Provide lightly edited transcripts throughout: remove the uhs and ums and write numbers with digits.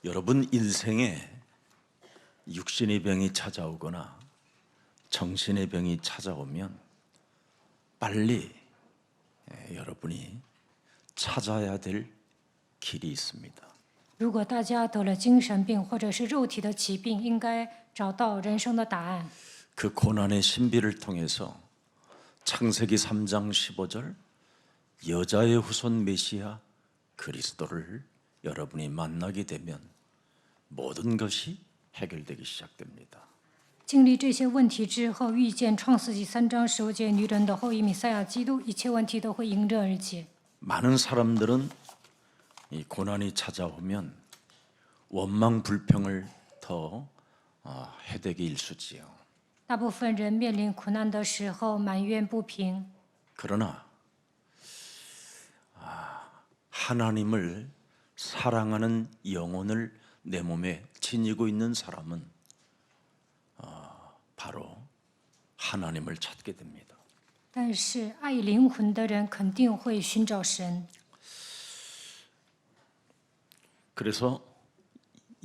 여러분 인생에 육신의 병이 찾아오거나 정신의 병이 찾아오면 빨리 여러분이 찾아야 될 길이 있습니다. 如果大家得了精神病或者是肉体的疾病，应该找到人生的答案。 그 고난의 신비를 통해서 창세기 3장 15절 여자의 후손 메시아 그리스도를 여러분이 만나게 되면 모든 것이 해결되기 시작됩니다. 经历这些问题之后，遇见创世纪3章15节女人的后裔弥赛亚基督，一切问题都会迎刃而解。 많은 사람들은 이 고난이 찾아오면 원망 불평을 더 해대기 일쑤지요. 大部分人面临苦难的时候埋怨不平， 그러나 하나님을 사랑하는 영혼을 내 몸에 지니고 있는 사람은 바로 하나님을 찾게 됩니다. 但是爱灵魂的人肯定会寻找神。 그래서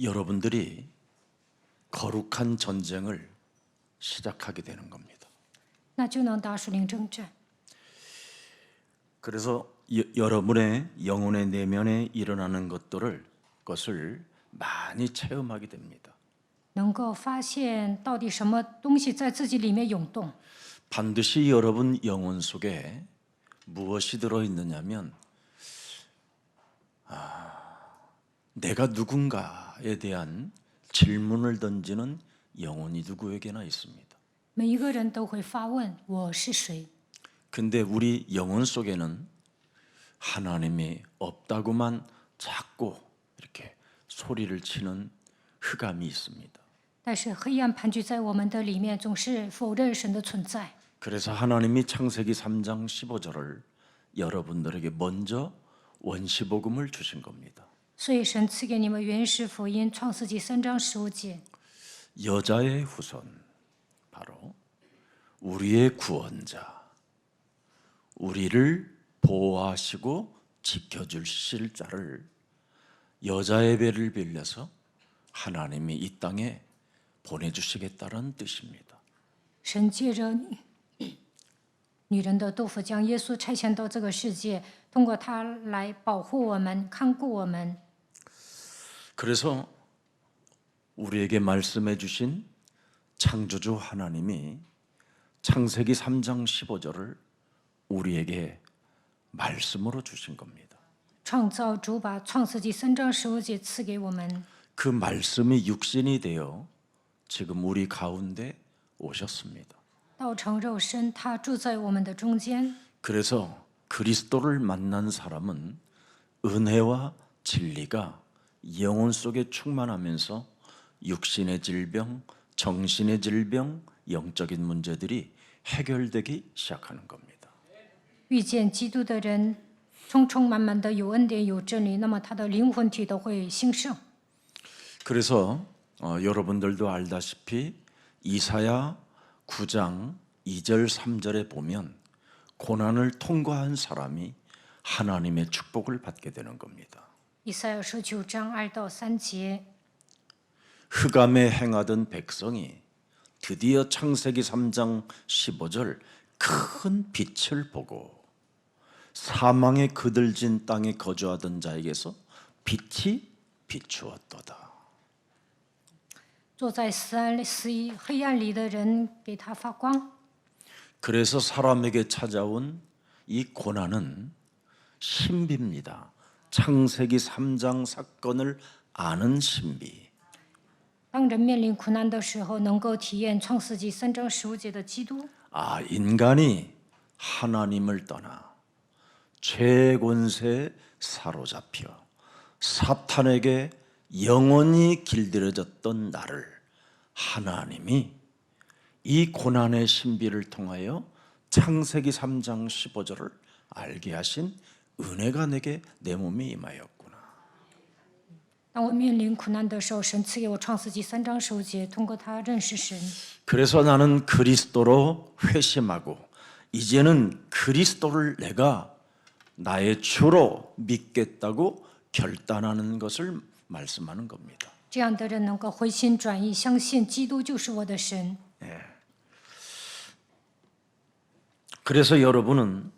여러분들이 거룩한 전쟁을 시작하게 되는 겁니다. 那就能打属灵征战。 그래서 여러분의 영혼의 내면에 일어나는 것을 많이 체험하게 됩니다. 能够发现到底什么东西在自己里面涌动。 반드시 여러분 영혼 속에 무엇이 들어있느냐면 내가 누군가에 대한 질문을 던지는 영혼이 누구에게나 있습니다. 每一个人都会发问：我是谁？ 근데 우리 영혼 속에는 하나님이 없다고만 자꾸 이렇게 소리를 치는 흑암이 있습니다. 但是黑暗盘踞在我们的里面，总是否认神的存在。 그래서 하나님이 창세기 3장 15절을 여러분들에게 먼저 원시복음을 주신 겁니다. 所以神赐给你们原始福音，创世纪3章15节。 여자의 후손, 바로 우리의 구원자, 우리를 보호하시고 지켜주실 자를 여자의 배를 빌려서 하나님이 이 땅에 보내주시겠다는 뜻입니다. 神借着女人的豆腐，将耶稣差遣到这个世界，通过他来保护我们、看顾我们。 그래서 우리에게 말씀해 주신 창조주 하나님이 창세기 3장 15절을 우리에게 말씀으로 주신 겁니다. 创造主把创世纪3章15节赐给我们， 그 말씀이 육신이 되어 지금 우리 가운데 오셨습니다. 道成肉身，他住在我们的中间。 그래서 그리스도를 만난 사람은 은혜와 진리가 영혼 속에 충만하면서 육신의 질병, 정신의 질병, 영적인 문제들이 해결되기 시작하는 겁니다. 遇见基督的人，充满满的有恩典、有真理，那么他的灵魂体都会兴盛。 그래서 여러분들도 알다시피 이사야 9장 2절 3절에 보면 고난을 통과한 사람이 하나님의 축복을 받게 되는 겁니다. 以赛亚书9章2到3节， 흑암에 행하던 백성이 드디어 창세기 3장 15절 큰 빛을 보고 사망에 그들진 땅에 거주하던 자에게서 빛이 비추었도다. 坐在死黑暗里的人给他发光。 그래서 사람에게 찾아온 이 고난은 신비입니다. 창세기 3장 사건을 아는 신비. 当人面临苦难的时候，能够体验创世纪3章15节的基督。 인간이 하나님을 떠나 죄권세에 사로잡혀 사탄에게 영원히 길들여졌던 나를 하나님이 이 고난의 신비를 통하여 창세기 3장 15절을 알게 하신 은혜가 내게 내 몸에 임하였구나. 当我面临苦难的时候，神赐给我创世纪3章15节，通过他认识神。 그래서 나는 그리스도로 회심하고 이제는 그리스도를 내가 나의 주로 믿겠다고 결단하는 것을 말씀하는 겁니다. 这样的人能够回心转意，相信基督就是我的神。 그래서 여러분은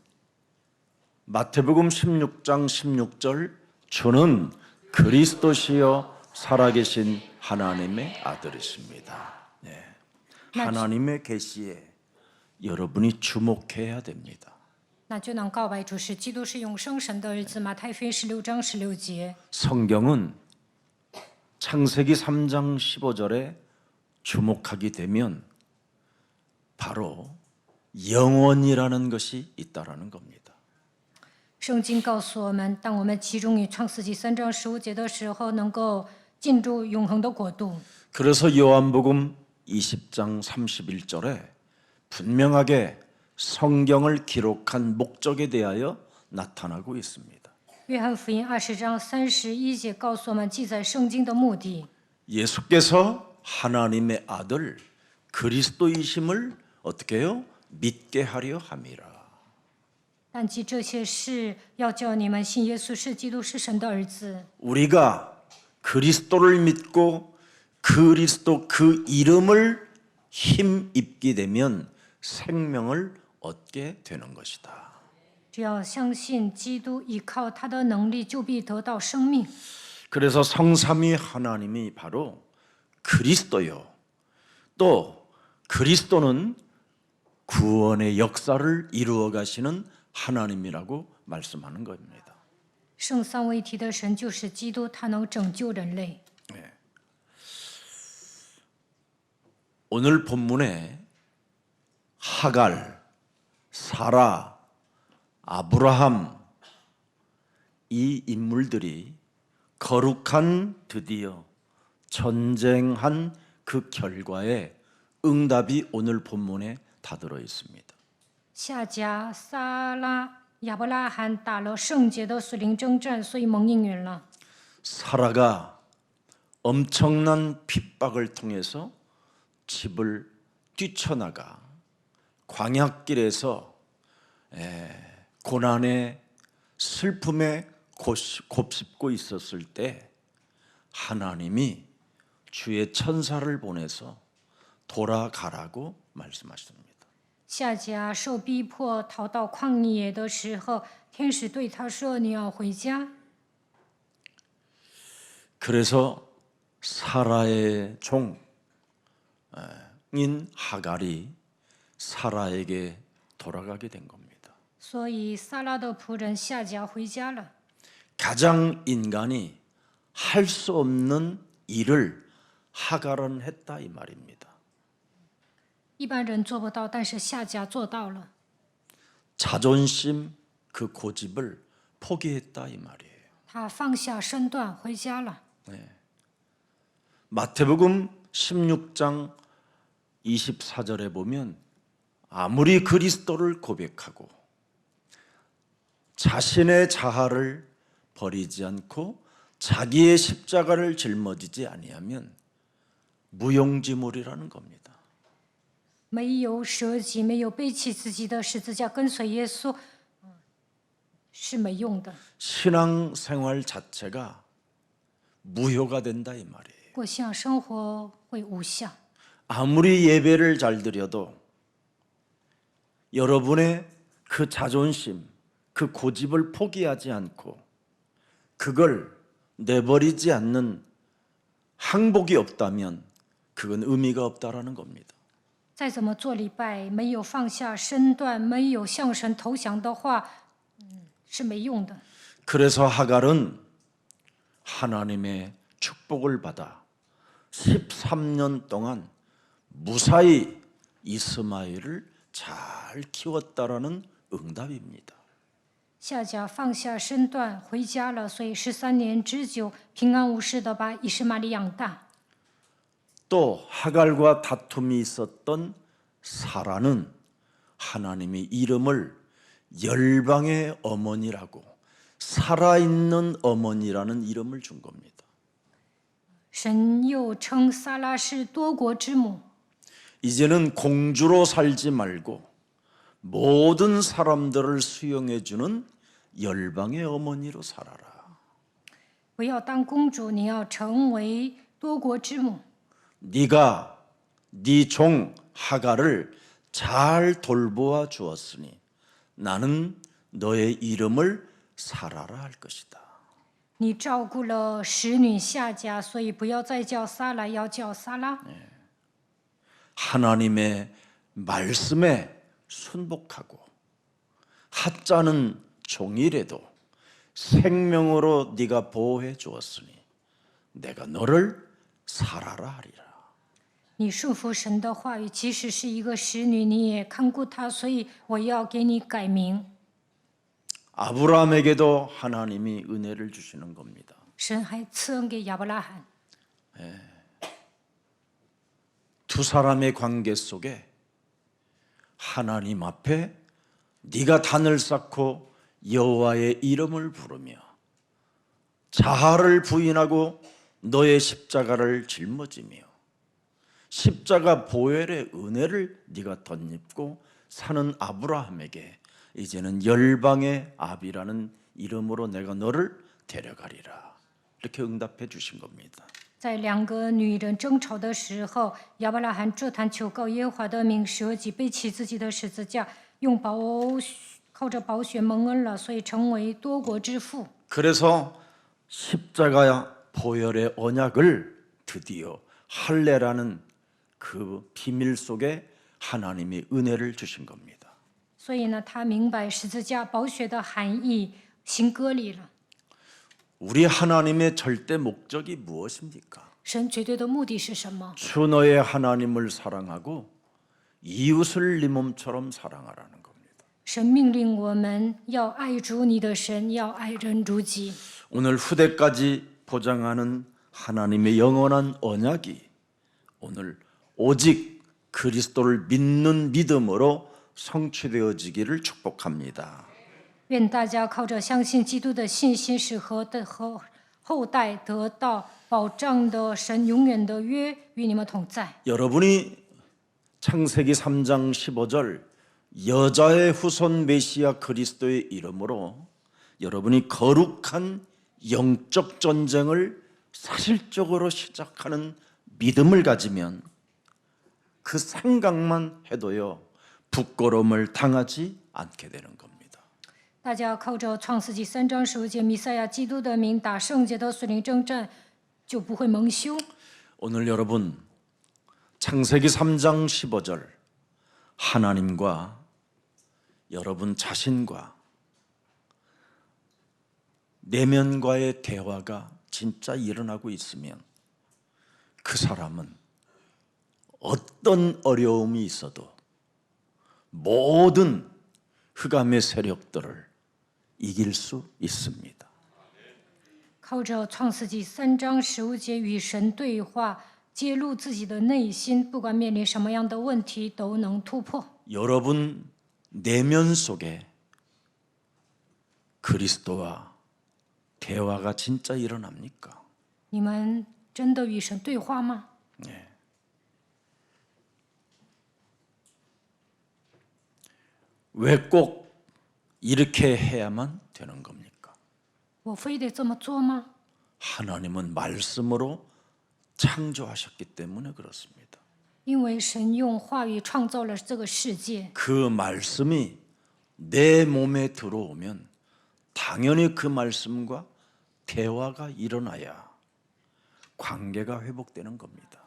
마태복음 16장 16절 주는 그리스도시요 살아계신 하나님의 아들이십니다. 네. 하나님의 계시에 여러분이 주목해야 됩니다. 那就能告白主是基督是永生神的儿子。马太福音16章16节， 성경은 창세기 3장 15절에 주목하게 되면 바로 영원이라는 것이 있다라는 겁니다. 圣经告诉我们，当我们集中于创世纪3章15节的时候，能够进入永恒的国度。 그래서 요한복음 20장 31절에 분명하게 성경을 기록한 목적에 대하여 나타나고 있습니다. 约翰福音20章31节告诉我们记载圣经的目的。 예수께서 하나님의 아들 그리스도이심을 어떻게 해요? 믿게 하려 함이라. 但记这些事，要叫你们信耶稣是基督是神的儿子。 우리가 그리스도를 믿고 그리스도 그 이름을 힘입게 되면 생명을 얻게 되는 것이다. 只要相信基督，依靠他的能力，就必得到生命。 그래서 성삼위 하나님이 바로 그리스도요. 또 그리스도는 구원의 역사를 이루어 가시는 하나님이라고 말씀하는 겁니다. 圣三位一体的神就是基督，他能拯救人类。 오늘 본문에 하갈, 사라, 아브라함 이 인물들이 거룩한 드디어 전쟁한 그 결과에 응답이 오늘 본문에 다 들어 있습니다. 夏甲、撒拉、亚伯拉罕打了圣洁的属灵征战，所以蒙应允了。 사라가 엄청난 핍박을 통해서 집을 뛰쳐나가 광야길에서 고난의 슬픔에 곱씹고 있었을 때 하나님이 주의 천사를 보내서 돌아가라고 말씀하십니다. 夏甲受逼迫逃到旷野的时候，天使对他说：“你要回家。” 그래서 사라의 종인 하갈이 사라에게 돌아가게 된 겁니다. 所以撒拉的仆人夏甲回家了。 가장 인간이 할 수 없는 일을 하갈은 했다 이 말입니다. 一般人做不到，但是夏甲做到了。 자존심 그 고집을 포기했다 이 말이에요. 他放下身段回家了。 마태복음 16장 24절에 보면 아무리 그리스도를 고백하고 자신의 자아를 버리지 않고 자기의 십자가를 짊어지지 아니하면 무용지물이라는 겁니다. 没有舍己，没有背起自己的十字架跟随耶稣，是没用的。 신앙생활 자체가 무효가 된다 이 말이에요. 过信仰生活会无效。 아무리 예배를 잘 드려도 여러분의 그 자존심, 그 고집을 포기하지 않고 그걸 내버리지 않는 항복이 없다면 그건 의미가 없다라는 겁니다. 再怎么做礼拜，没有放下身段，没有向神投降的话，是没用的。 그래서 하갈은 하나님의 축복을 받아 13년 동안 무사히 이스마엘을 잘 키웠다라는 응답입니다. 夏甲放下身段回家了，所以13年之久平安无事的把以实玛利养大。 또 하갈과 다툼이 있었던 사라는 하나님의 이름을 열방의 어머니라고 살아있는 어머니라는 이름을 준 겁니다. 神又称撒拉是多国之母。 이제는 공주로 살지 말고 모든 사람들을 수용해 주는 열방의 어머니로 살아라. 不要当公主，你要成为多国之母。 네가 네 종 하갈을 잘 돌보아 주었으니 나는 너의 이름을 사라라 할 것이다. 你照顾了使女夏甲，所以不要再叫撒拉，要叫撒拉。 하나님의 말씀에 순복하고 하찮은 종이라도 생명으로 네가 보호해 주었으니 내가 너를 사라라 하리라. 你顺服神的话语，即使是一个使女，你也看顾她，所以我要给你改名。 아브라함에게도 하나님이 은혜를 주시는 겁니다. 神还赐恩给亚伯拉罕。 두 사람의 관계 속에 하나님 앞에 네가 단을 쌓고 여호와의 이름을 부르며 자아를 부인하고 너의 십자가를 짊어지며 십자가 보혈의 은혜를 네가 덧입고 사는 아브라함에게 이제는 열방의 아비라는 이름으로 내가 너를 데려가리라. 이렇게 응답해 주신 겁니다. 在两个女人争吵的时候，亚伯拉罕这坛求告耶和华的名，舍己背起自己的十字架，靠着宝血蒙恩了，所以成为多国之父。 그래서 십자가 보혈의 언약을 드디어 할례라는 그 비밀 속에 하나님이 은혜를 주신 겁니다. 所以呢，他明白十字架宝血的含义，行割礼了。 우리 하나님의 절대 목적이 무엇입니까? 神绝对的目的是什么？ 주 너의 하나님을 사랑하고 이웃을 네 몸처럼 사랑하라는 겁니다. 神命令我们要爱主你的神，要爱人如己。 오늘 후대까지 보장하는 하나님의 영원한 언약이 오늘 오직 그리스도를 믿는 믿음으로 성취되어지기를 축복합니다. 愿大家靠着相信基督的信心，使和后代得到保障的神永远的约与你们同在。 여러분이 창세기 3장 15절 여자의 후손 메시아 그리스도의 이름으로 여러분이 거룩한 영적 전쟁을 사실적으로 시작하는 믿음을 가지면 그 생각만 해도요 부끄러움을 당하지 않게 되는 겁니다. 大家靠着创世纪3章15节弥赛亚基督的名打圣洁的属灵征战，就不会蒙羞。 오늘 여러분 창세기 3장 15절 하나님과 여러분 자신과 내면과의 대화가 진짜 일어나고 있으면 그 사람은 어떤 어려움이 있어도 모든 흑암의 세력들을 이길 수 있습니다. 靠着创世纪3章15节与神对话，揭露自己的内心，不管面临什么样的问题，都能突破。 여러분 내면 속에 그리스도와 대화가 진짜 일어납니까? 你们真的与神对话吗？ 왜 꼭 이렇게 해야만 되는 겁니까? 我非得这么做吗？ 하나님은 말씀으로 창조하셨기 때문에 그렇습니다. 因为神用话语创造了这个世界， 그 말씀이 내 몸에 들어오면 당연히 그 말씀과 대화가 일어나야 관계가 회복되는 겁니다.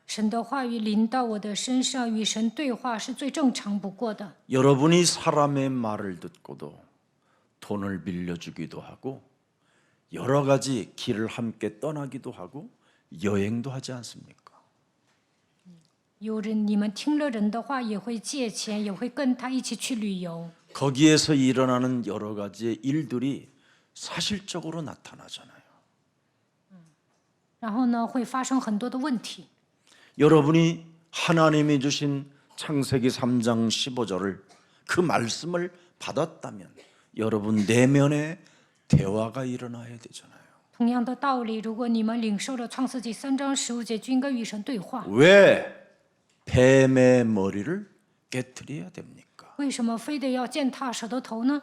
神的话语临到我的身上，与神对话是最正常不过的。 여러분이 사람의 말을 듣고도 돈을 빌려주기도 하고 여러 가지 길을 함께 떠나기도 하고 여행도 하지 않습니까? 有人，你们听了人的话，也会借钱，也会跟他一起去旅游。 거기에서 일어나는 여러 가지의 일들이 사실적으로 나타나잖아요. 然后呢，会发生很多的问题。 여러분이 하나님이 주신 창세기 3장 15절을 그 말씀을 받았다면 여러분 내면에 대화가 일어나야 되잖아요. 同样的道理，如果你们领受了创世纪3章15节，就应该与神对话。 왜 뱀의 머리를 깨트려야 됩니까? 为什么非得要践踏蛇的头呢？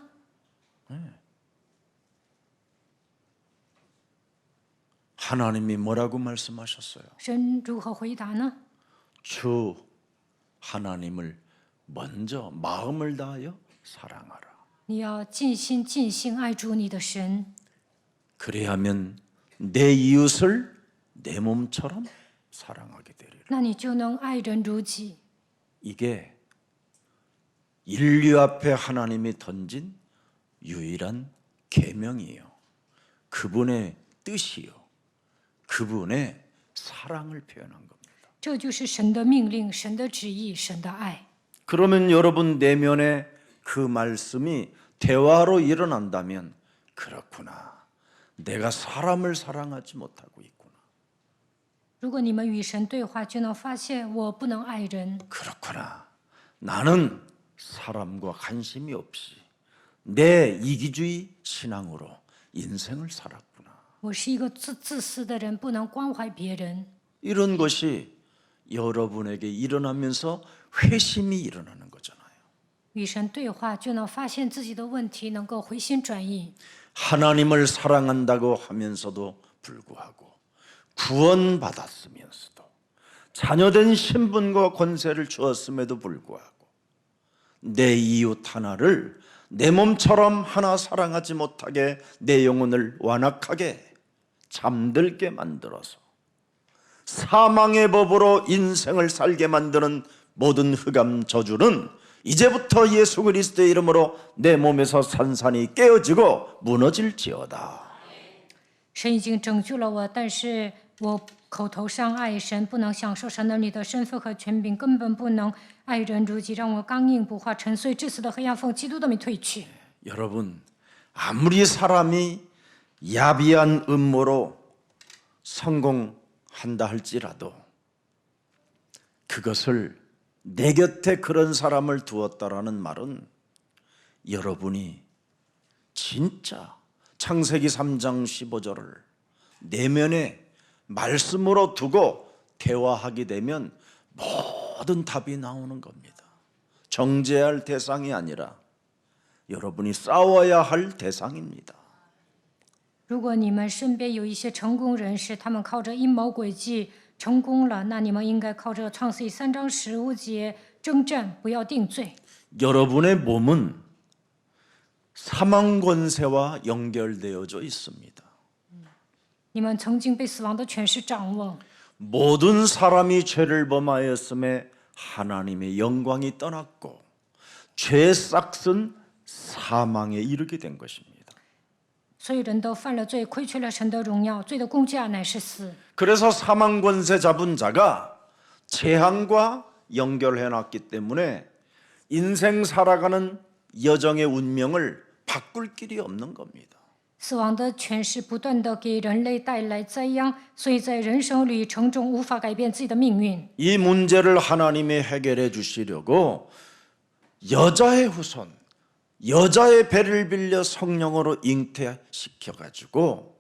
하나님이 뭐라고 말씀하셨어요? 神如何回答呢？ 주 하나님을 먼저 마음을 다하여 사랑하라. 你要尽心尽性爱主你的神， 그래야면 내 이웃을 내 몸처럼 사랑하게 되리라. 那你就能爱人如己。 이게 인류 앞에 하나님이 던진 유일한 계명이에요. 그분의 뜻이요. 그분의 사랑을 표현한 겁니다. 这就是神的命令、神的旨意、神的爱。 그러면 여러분 내면에 그 말씀이 대화로 일어난다면 그렇구나. 내가 사람을 사랑하지 못하고 있구나. 如果你们与神对话，就能发现我不能爱人。 그렇구나. 나는 사람과 관심이 없이 내 이기주의 신앙으로 인생을 살았구나. 我是一个自私的人，不能关怀别人。 이런 것이 여러분에게 일어나면서 회심이 일어나는 거잖아요. 与神对话，就能发现自己的问题，能够回心转意。 하나님을 사랑한다고 하면서도 불구하고 구원받았으면서도 자녀된 신분과 권세를 주었음에도 불구하고 내 이웃 하나를 내 몸처럼 하나 사랑하지 못하게 내 영혼을 완악하게 잠들게 만들어서 사망의 법으로 인생을 살게 만드는 모든 흑암 저주는 이제부터 예수 그리스도의 이름으로 내 몸에서 산산이 깨어지고 무너질지어다. 神已经拯救了我，但是我口头上爱神，不能享受神儿女的身份和权柄，根本不能爱人如己，让我刚硬不化、沉睡至死的黑暗奉基督的名退去。 여러분, 아무리 사람이 야비한 음모로 성공한다 할지라도 그것을 내 곁에 그런 사람을 두었다라는 말은 여러분이 진짜 창세기 3장 15절을 내면에 말씀으로 두고 대화하게 되면 모든 답이 나오는 겁니다. 정죄할 대상이 아니라 여러분이 싸워야 할 대상입니다. 如果你们身边有一些成功人士，他们靠着阴谋诡计成功了，那你们应该靠着创世记3章15节征战，不要定罪。 여러분의 몸은 사망 권세와 연결되어져 있습니다. 你们曾经被死亡的权势掌握， 모든 사람이 죄를 범하였음에 하나님의 영광이 떠났고 죄의 싹은 사망에 이르게 된 것입니다. 所有人都犯了罪，亏缺了神的荣耀，罪的工价乃是死。 그래서 사망 권세 잡은 자가 재앙과 연결해 놨기 때문에 인생 살아가는 여정의 운명을 바꿀 길이 없는 겁니다. 死亡的权势不断的给人类带来灾殃，所以在人生旅程中无法改变自己的命运。 이 문제를 하나님이 해결해 주시려고 여자의 후손, 여자의 배를 빌려 성령으로 잉태시켜 가지고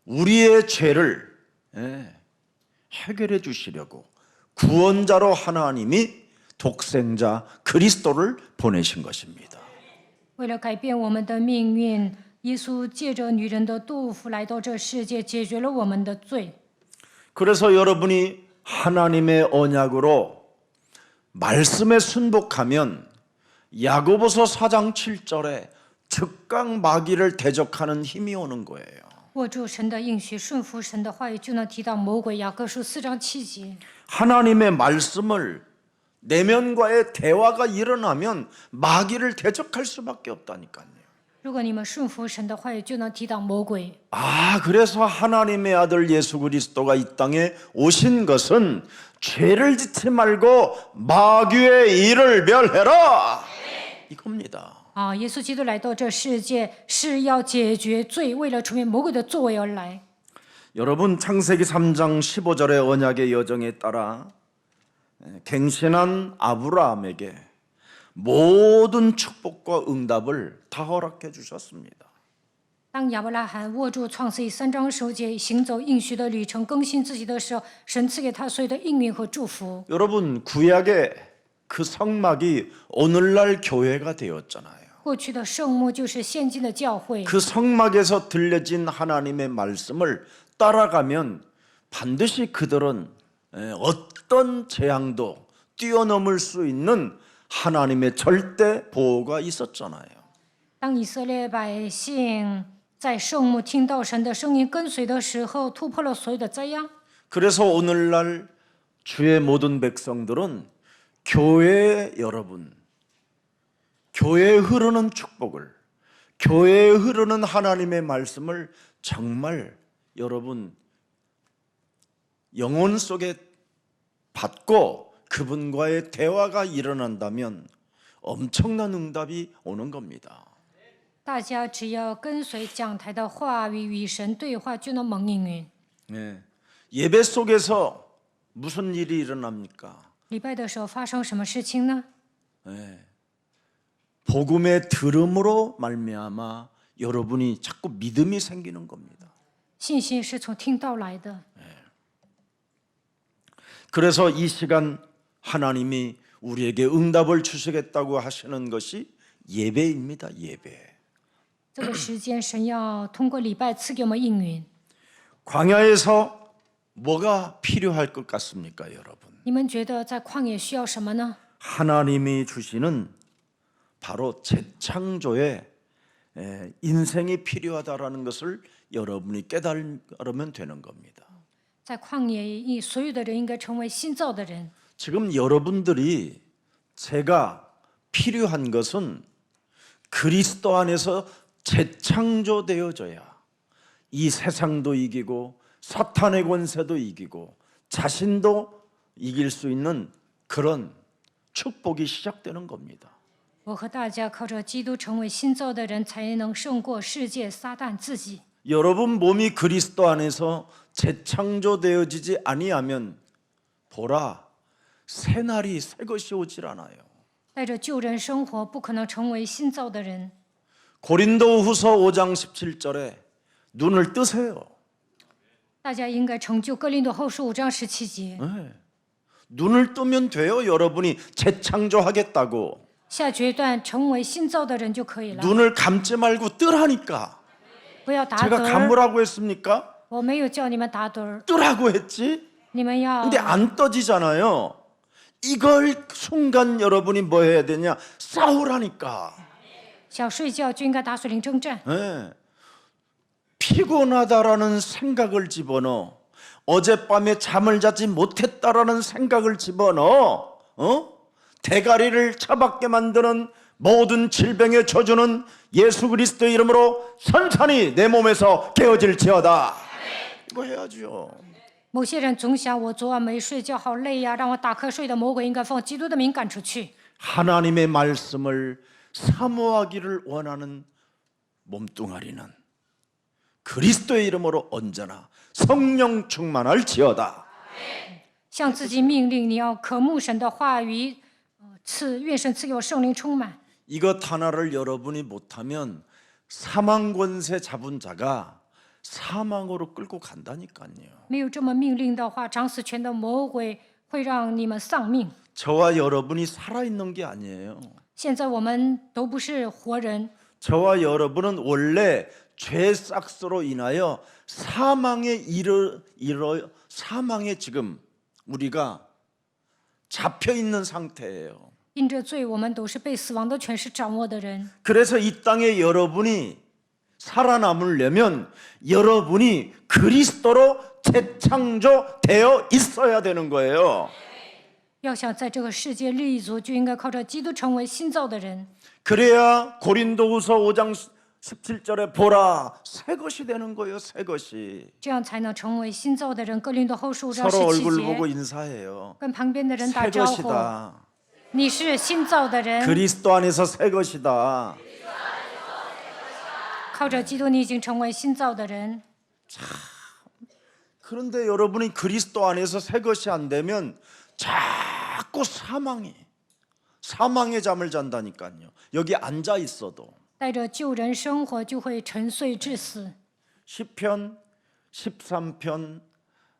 우리의 죄를 해결해 주시려고 구원자로 하나님이 독생자 그리스도를 보내신 것입니다. 为了改变我们的命运，耶稣借着女人的肚腹来到这世界，解决了我们的罪。 그래서 여러분이 하나님의 언약으로 말씀에 순복하면 야고보서 4장 7절에 즉각 마귀를 대적하는 힘이 오는 거예요. 握住神的应许，顺服神的话语，就能抵挡魔鬼。雅各书4章7节。 하나님의 말씀을 내면과의 대화가 일어나면 마귀를 대적할 수밖에 없다니까요. 如果你们顺服神的话语，就能抵挡魔鬼。 아, 그래서 하나님의 아들 예수 그리스도가 이 땅에 오신 것은 죄를 짓지 말고 마귀의 일을 멸해라. 이겁니다. 耶稣基督来到这世界是要解决罪，为了除灭魔鬼的作为而来。 여러분 창세기 3장 15절의 언약의 여정에 따라 갱신한 아브라함에게 모든 축복과 응답을 다 허락해 주셨습니다. 当亚伯拉罕握住创世记3章15节，行走应许的旅程，更新自己的时候，神赐给他所有的应允和祝福。 여러분 구약의 그 성막이 오늘날 교회가 되었잖아요. 过去的圣幕就是现今的教会， 그 성막에서 들려진 하나님의 말씀을 따라가면 반드시 그들은 어떤 재앙도 뛰어넘을 수 있는 하나님의 절대 보호가 있었잖아요. 当以色列百姓在圣幕听到神的声音跟随的时候，突破了所有的灾殃。 그래서 오늘날 주의 모든 백성들은 교회 여러분, 교회에 흐르는 축복을, 교회에 흐르는 하나님의 말씀을 정말 여러분 영혼 속에 받고 그분과의 대화가 일어난다면 엄청난 응답이 오는 겁니다. 大家只要跟随讲台的话语，与神对话，就能蒙应允。 네. 예배 속에서 무슨 일이 일어납니까? 礼拜的时候发生什么事情呢？ 네. 복음의 들음으로 말미암아 여러분이 자꾸 믿음이 생기는 겁니다. 信心是从听到来的。 그래서 이 시간 하나님이 우리에게 응답을 주시겠다고 하시는 것이 예배입니다. 예배. 这个时间，神要通过礼拜赐给我们应允。 광야에서 뭐가 필요할 것 같습니까, 여러분? 你们觉得在旷野需要什么呢？ 하나님이 주시는 바로 재창조의 인생이 필요하다라는 것을 여러분이 깨달으면 되는 겁니다. 在旷野，所有的人应该成为新造的人。 지금 여러분들이 제가 필요한 것은 그리스도 안에서 재창조되어져야 이 세상도 이기고 사탄의 권세도 이기고 자신도 이길 수 있는 그런 축복이 시작되는 겁니다. 我和大家靠着基督成为新造的人，才能胜过世界、撒旦自己。 여러분 몸이 그리스도 안에서 재창조되어지지 아니하면 보라 새 날이 새 것이 오질 않아요. 带着旧人生活，不可能成为新造的人。 고린도후서 5장 17절에 눈을 뜨세요. 大家应该成就哥林多后书5章17节。 네. 눈을 뜨면 돼요. 여러분이 재창조하겠다고. 下决断成为新造的人就可以了， 눈을 감지 말고 뜨라니까. 不要打盹 제가 儿。 감으라고 했습니까? 我没有叫你们打盹儿， 뜨라고 했지. 你们要 근데 안 떠지잖아요. 이걸 순간 여러분이 뭐 해야 되냐? 싸우라니까. 想睡觉就应该打属灵征战。 네. 피곤하다라는 생각을 집어넣어. 어젯밤에 잠을 자지 못했다라는 생각을 집어넣어. 대가리를 차갑게 만드는 모든 질병의 저주는 예수 그리스도의 이름으로 선산이 내 몸에서 깨어질지어다. 이거 해야죠. 某些人总想，我昨晚没睡觉，好累呀，让我打瞌睡的魔鬼应该奉基督的名赶出去。 하나님의 말씀을 사모하기를 원하는 몸뚱아리는 그리스도의 이름으로 언제나 성령 충만할지어다. 向自己命令，你要渴慕神的话语，愿神赐给我圣灵充满。 이것 하나를 여러분이 못하면 사망 권세 잡은 자가 사망으로 끌고 간다니까요. 没有这么命令的话，掌死权的魔鬼会让你们丧命。 저와 여러분이 살아있는 게 아니에요. 现在我们都不是活人， 저와 여러분은 원래 죄 싹스로 인하여 사망에 사망에 지금 우리가 잡혀 있는 상태예요. 因着罪，我们都是被死亡的权势掌握的人。 그래서 이 땅에 여러분이 살아남으려면 여러분이 그리스도로 재창조되어 있어야 되는 거예요. 要想在这个世界立足，就应该靠着基督成为新造的人。 그래야 고린도후서 5장 17절에 보라 새 것이 되는 거예요. 새 것이. 这样才能成为新造的人。哥林多后书5章 서로 얼굴 보고 17节， 인사해요. 跟旁边的人打 새 招呼， 것이다. 你是新造的人， 그리스도 안에서 새 것이다. 靠着基督，你已经成为新造的人。 그런데 여러분이 그리스도 안에서 새 것이 안 되면 자꾸 사망의 잠을 잔다니까요. 여기 앉아 있어도. 带着旧人生活，就会沉睡致死。 시편 13편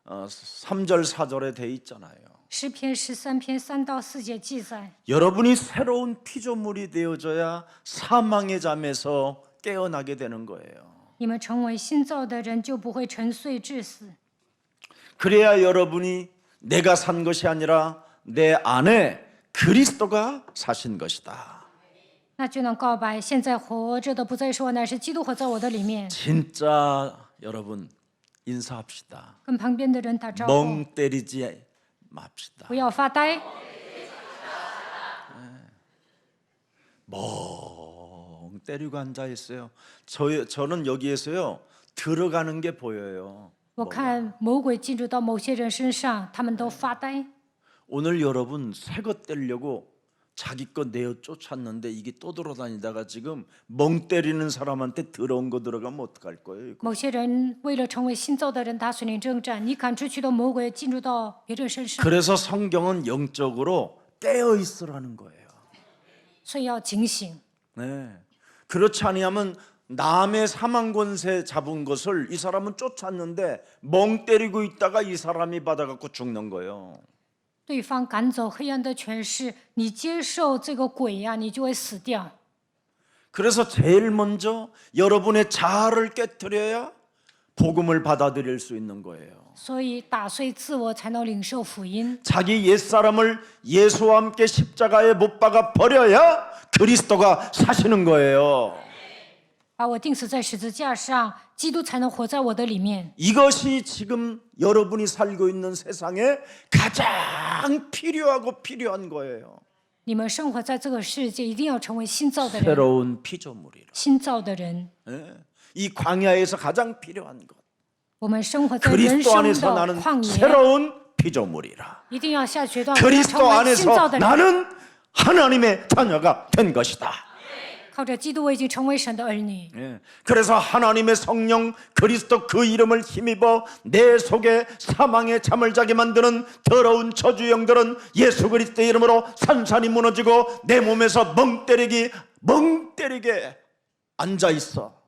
3절 4절에 돼 있잖아요. 诗篇13篇3到4节记载， 여러분이 새로운 피조물이 되어져야 사망의 잠에서 깨어나게 되는 거예요. 你们成为新造的人，就不会沉睡致死。 그래야 여러분이 내가 산 것이 아니라 내 안에 그리스도가 사신 것이다. 那就能告白，现在活着的不再是我，乃是基督活在我的里面。 진짜 여러분 인사합시다. 跟旁边的人打招呼， 멍 때리지 맙시다. 不要发呆， 멍 때리고 앉아 있어요. 저는 여기에서요 들어가는 게 보여요. 我看魔鬼进入到某些人身上，他们都发呆。 오늘 여러분 새것 떼려고 자기 거 내어 쫓았는데 이게 또 돌아다니다가 지금 멍 때리는 사람한테 들어온 거 들어가면 어떡할 거예요? 이거? 某些人为了成为新造的人打水灵征战，你赶出去的魔鬼进入到别人身上， 그래서 성경은 영적으로 깨어 있으라는 거예요. 所以要警醒。 네. 그렇지 아니하면 남의 사망 권세 잡은 것을 이 사람은 쫓았는데 멍 때리고 있다가 이 사람이 받아갖고 죽는 거예요. 对方赶走黑暗的权势，你接受这个鬼呀、你就会死掉。 그래서 제일 먼저 여러분의 자아를 깨트려야 복음을 받아들일 수 있는 거예요. 所以打碎自我，才能领受福音。 자기 옛사람을 예수와 함께 십자가에 못 박아 버려야 그리스도가 사시는 거예요. 把我钉死在十字架上，基督才能活在我的里面。 이것이 지금 여러분이 살고 있는 세상에 가장 필요하고 필요한 거예요. 你们生活在这个世界，一定要成为新造的人， 새로운 피조물이라. 新造的人。 예? 이 광야에서 가장 필요한 것. 我们生活在人 그리스도 生 안에서 的 나는 旷野， 새로운 피조물이라. 一定要下决断，我要 그리스도 成为新 안에서 造的人。 나는 하나님의 자녀가 된 것이다. 靠着基督，我已经成为神的儿女。 예. 그래서 하나님의 성령 그리스도 그 이름을 힘입어 내 속에 사망의 잠을 자게 만드는 더러운 저주 영들은 예수 그리스도의 이름으로 산산이 무너지고 내 몸에서 멍 때리게 앉아 있어.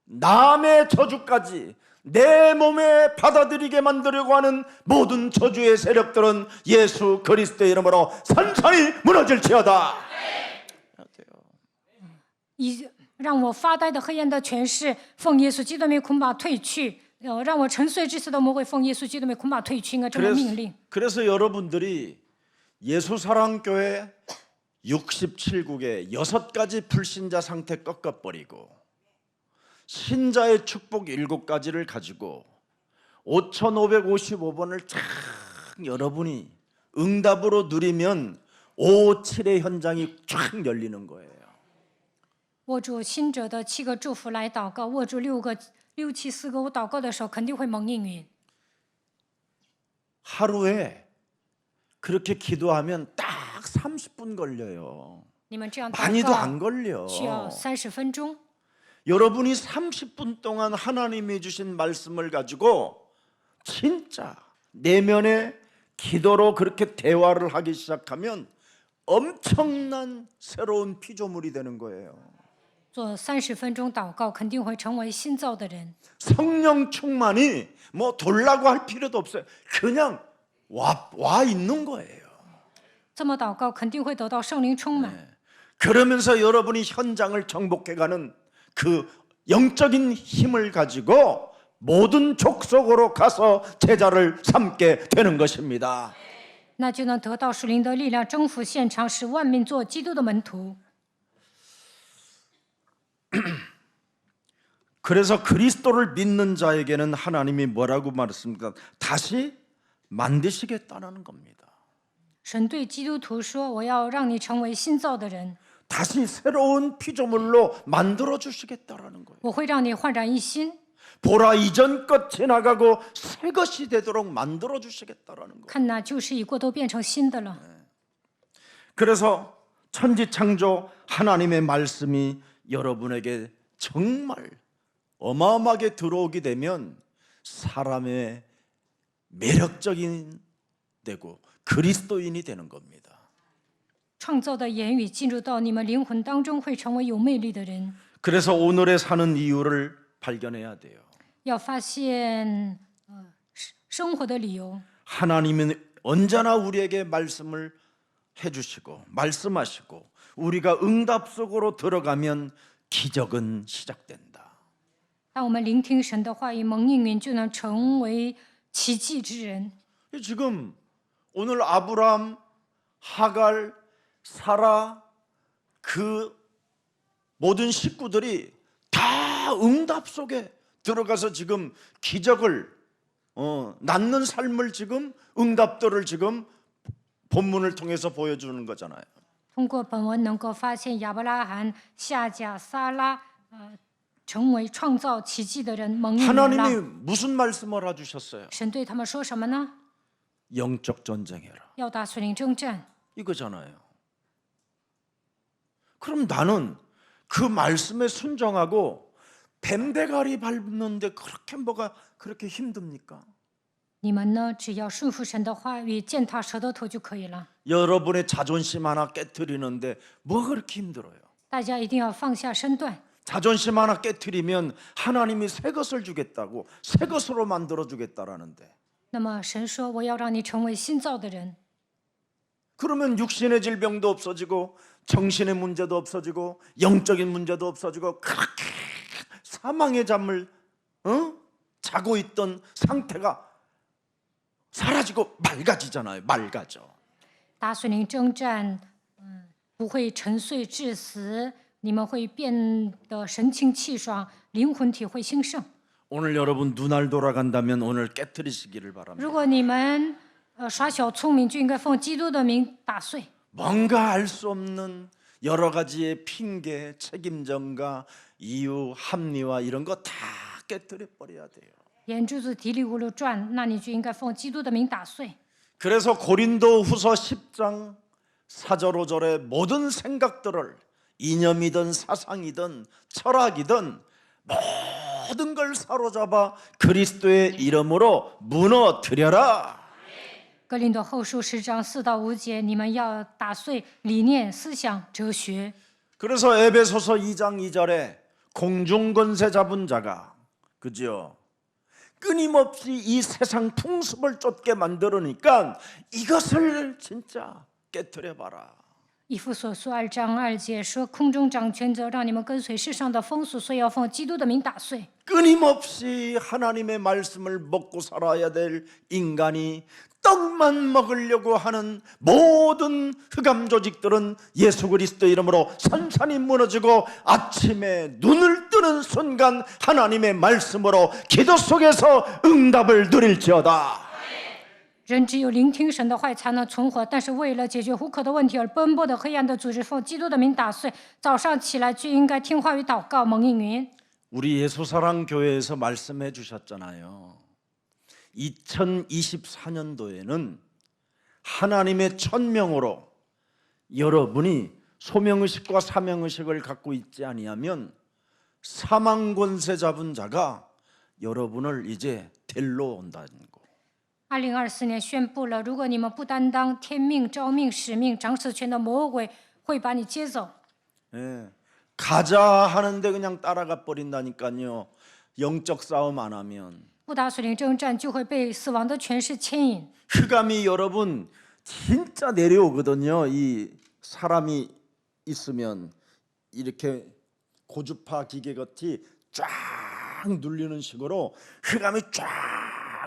남의 저주까지 내 몸에 받아들이게 만들려고 하는 모든 저주의 세력들은 예수 그리스도의 이름으로 산산이 무너질지어다. 以让我发呆的黑暗的权势，奉耶稣基督的名捆绑退去；让我沉睡之时的魔鬼，奉耶稣基督的名捆绑退去。应该这么命令。 그래서 여러분들이 예수사랑교회 67국의 6가지 불신자 상태 꺾어버리고 신자의 축복 7가지를 가지고 5555번을 쫙 여러분이 응답으로 누리면 557의 현장이 쫙 열리는 거예요. 握住新者的7个祝福来祷告，握住6、7、4个我祷告的时候，肯定会蒙应允。 하루에 그렇게 기도하면 딱 30분 걸려요. 你们这样祷 많이도 안 告 걸려. 需要30分钟。 여러분이 30분 동안 하나님이 주신 말씀을 가지고 진짜 내면의 기도로 그렇게 대화를 하기 시작하면 엄청난 새로운 피조물이 되는 거예요. 做30分钟祷告，肯定会成为新造的人。 성령 충만이 뭐 돌라고 할 필요도 없어요. 그냥 와 있는 거예요. 这么祷告，肯定会得到圣灵充满。 그러면서 여러분이 현장을 정복해가는 그 영적인 힘을 가지고 모든 족속으로 가서 제자를 삼게 되는 것입니다. 那就能得到属灵的力量，征服现场，使万民做基督的门徒。 그래서 그리스도를 믿는 자에게는 하나님이 뭐라고 말했습니까? 다시 만드시겠다는 겁니다. 神对基督徒说：“我要让你成为新造的人， 다시 새로운 피조물로 만들어 주시겠다라는 거예요. 我会让你焕然一新。 보라 이전 것 지나가고 새 것이 되도록 만들어 주시겠다라는 거예요. 看那旧事已过，都变成新的了。 그래서 천지창조 하나님의 말씀이 여러분에게 정말 어마어마하게 들어오게 되면 사람의 매력적인 되고 그리스도인이 되는 겁니다. 创造的言语进入到你们灵魂当中，会成为有魅力的人。 그래서 오늘의 사는 이유를 발견해야 돼요. 要发现生活的理由。 하나님은 언제나 우리에게 말씀을 해주시고 말씀하시고 우리가 응답 속으로 들어가면 기적은 시작된다. 当我们聆听神的话语，蒙应允，就能成为奇迹之人。 지금 오늘 아브람, 하갈, 사라 그 모든 식구들이 다 응답 속에 들어가서 지금 기적을 낳는 삶을 지금 응답들을 지금 본문을 통해서 보여주는 거잖아요. 通过本文能够发现亚伯拉罕、夏甲、撒拉，成为创造奇迹的人，蒙应允 하나님이 了。 무슨 말씀을 해주셨어요? 神对他们说什么呢？ 영적 전쟁해라 要打属灵征战。 이거잖아요. 그럼 나는 그 말씀에 순종하고 뱀대가리 밟는데 그렇게 뭐가 그렇게 힘듭니까? 你们呢，只要顺服神的话语，践踏蛇的头就可以了。 여러분의 자존심 하나 깨트리는데 뭐가 그렇게 힘들어요? 大家一定要放下身段。 자존심 하나 깨트리면 하나님이 새 것을 주겠다고 새 것으로 만들어 주겠다라는데 那么神说：“我要让你成为新造的人。” 그러면 육신의 질병도 없어지고 정신의 문제도 없어지고 영적인 문제도 없어지고 그렇게 사망의 잠을 자고 있던 상태가 사라지고 맑아지잖아요. 맑아져. 打属灵征战，不会沉睡致死，你们会变得神清气爽，灵魂体会兴盛。 오늘 여러분 눈알 돌아간다면 오늘 깨트리시기를 바랍니다. 如果你们耍小聪明，就应该奉基督的名打碎。 뭔가 알 수 없는 여러 가지의 핑계, 책임전가, 이유, 합리화 이런 거 다 깨뜨려 버려야 돼요. 眼珠子嘀里咕噜转，那你就应该奉基督的名打碎。 그래서 고린도후서 10장 4절 5절의 모든 생각들을 이념이든 사상이든 철학이든 모든 걸 사로잡아 그리스도의 이름으로 무너뜨려라. 哥林多后书10章4到5节，你们要打碎理念、思想、哲学。 그래서 에베소서 2장 2절에 공중권세 잡은 자가 그죠? 끊임없이 이 세상 풍습을 쫓게 만들으니까 이것을 진짜 깨트려 봐라. 以弗所书2章2节说：“空中掌权者让你们跟随世上的风俗，所以要奉基督的名打碎。” 끊임없이 하나님의 말씀을 먹고 살아야 될 인간이 떡만 먹으려고 하는 모든 흑암 조직들은 예수 그리스도 이름으로 산산이 무너지고 아침에 눈을 뜨는 순간 하나님의 말씀으로 기도 속에서 응답을 누릴지어다. 人只有聆听神的话语才能存活，但是为了解决糊口的问题而奔波的黑暗的组织，奉基督的名打碎。早上起来就应该听话语祷告，蒙应允。 우리 예수사랑 교회에서 말씀해 주셨잖아요. 2024년도에는 하나님의 천명으로 여러분이 소명의식과 사명의식을 갖고 있지 아니하면 사망권세 잡은 자가 여러분을 이제 데리러 온다는 거. 2024年宣布了，如果你们不担当天命、召命、使命，掌死权的魔鬼会把你接走。 예, 가자 하는데 그냥 따라가 버린다니까요. 영적 싸움 안 하면. 不打属灵征战，就会被死亡的权势牵引。 흑암이 여러분 진짜 내려오거든요. 이 사람이 있으면 이렇게 고주파 기계 같이 쫙 눌리는 식으로 흑암이 쫙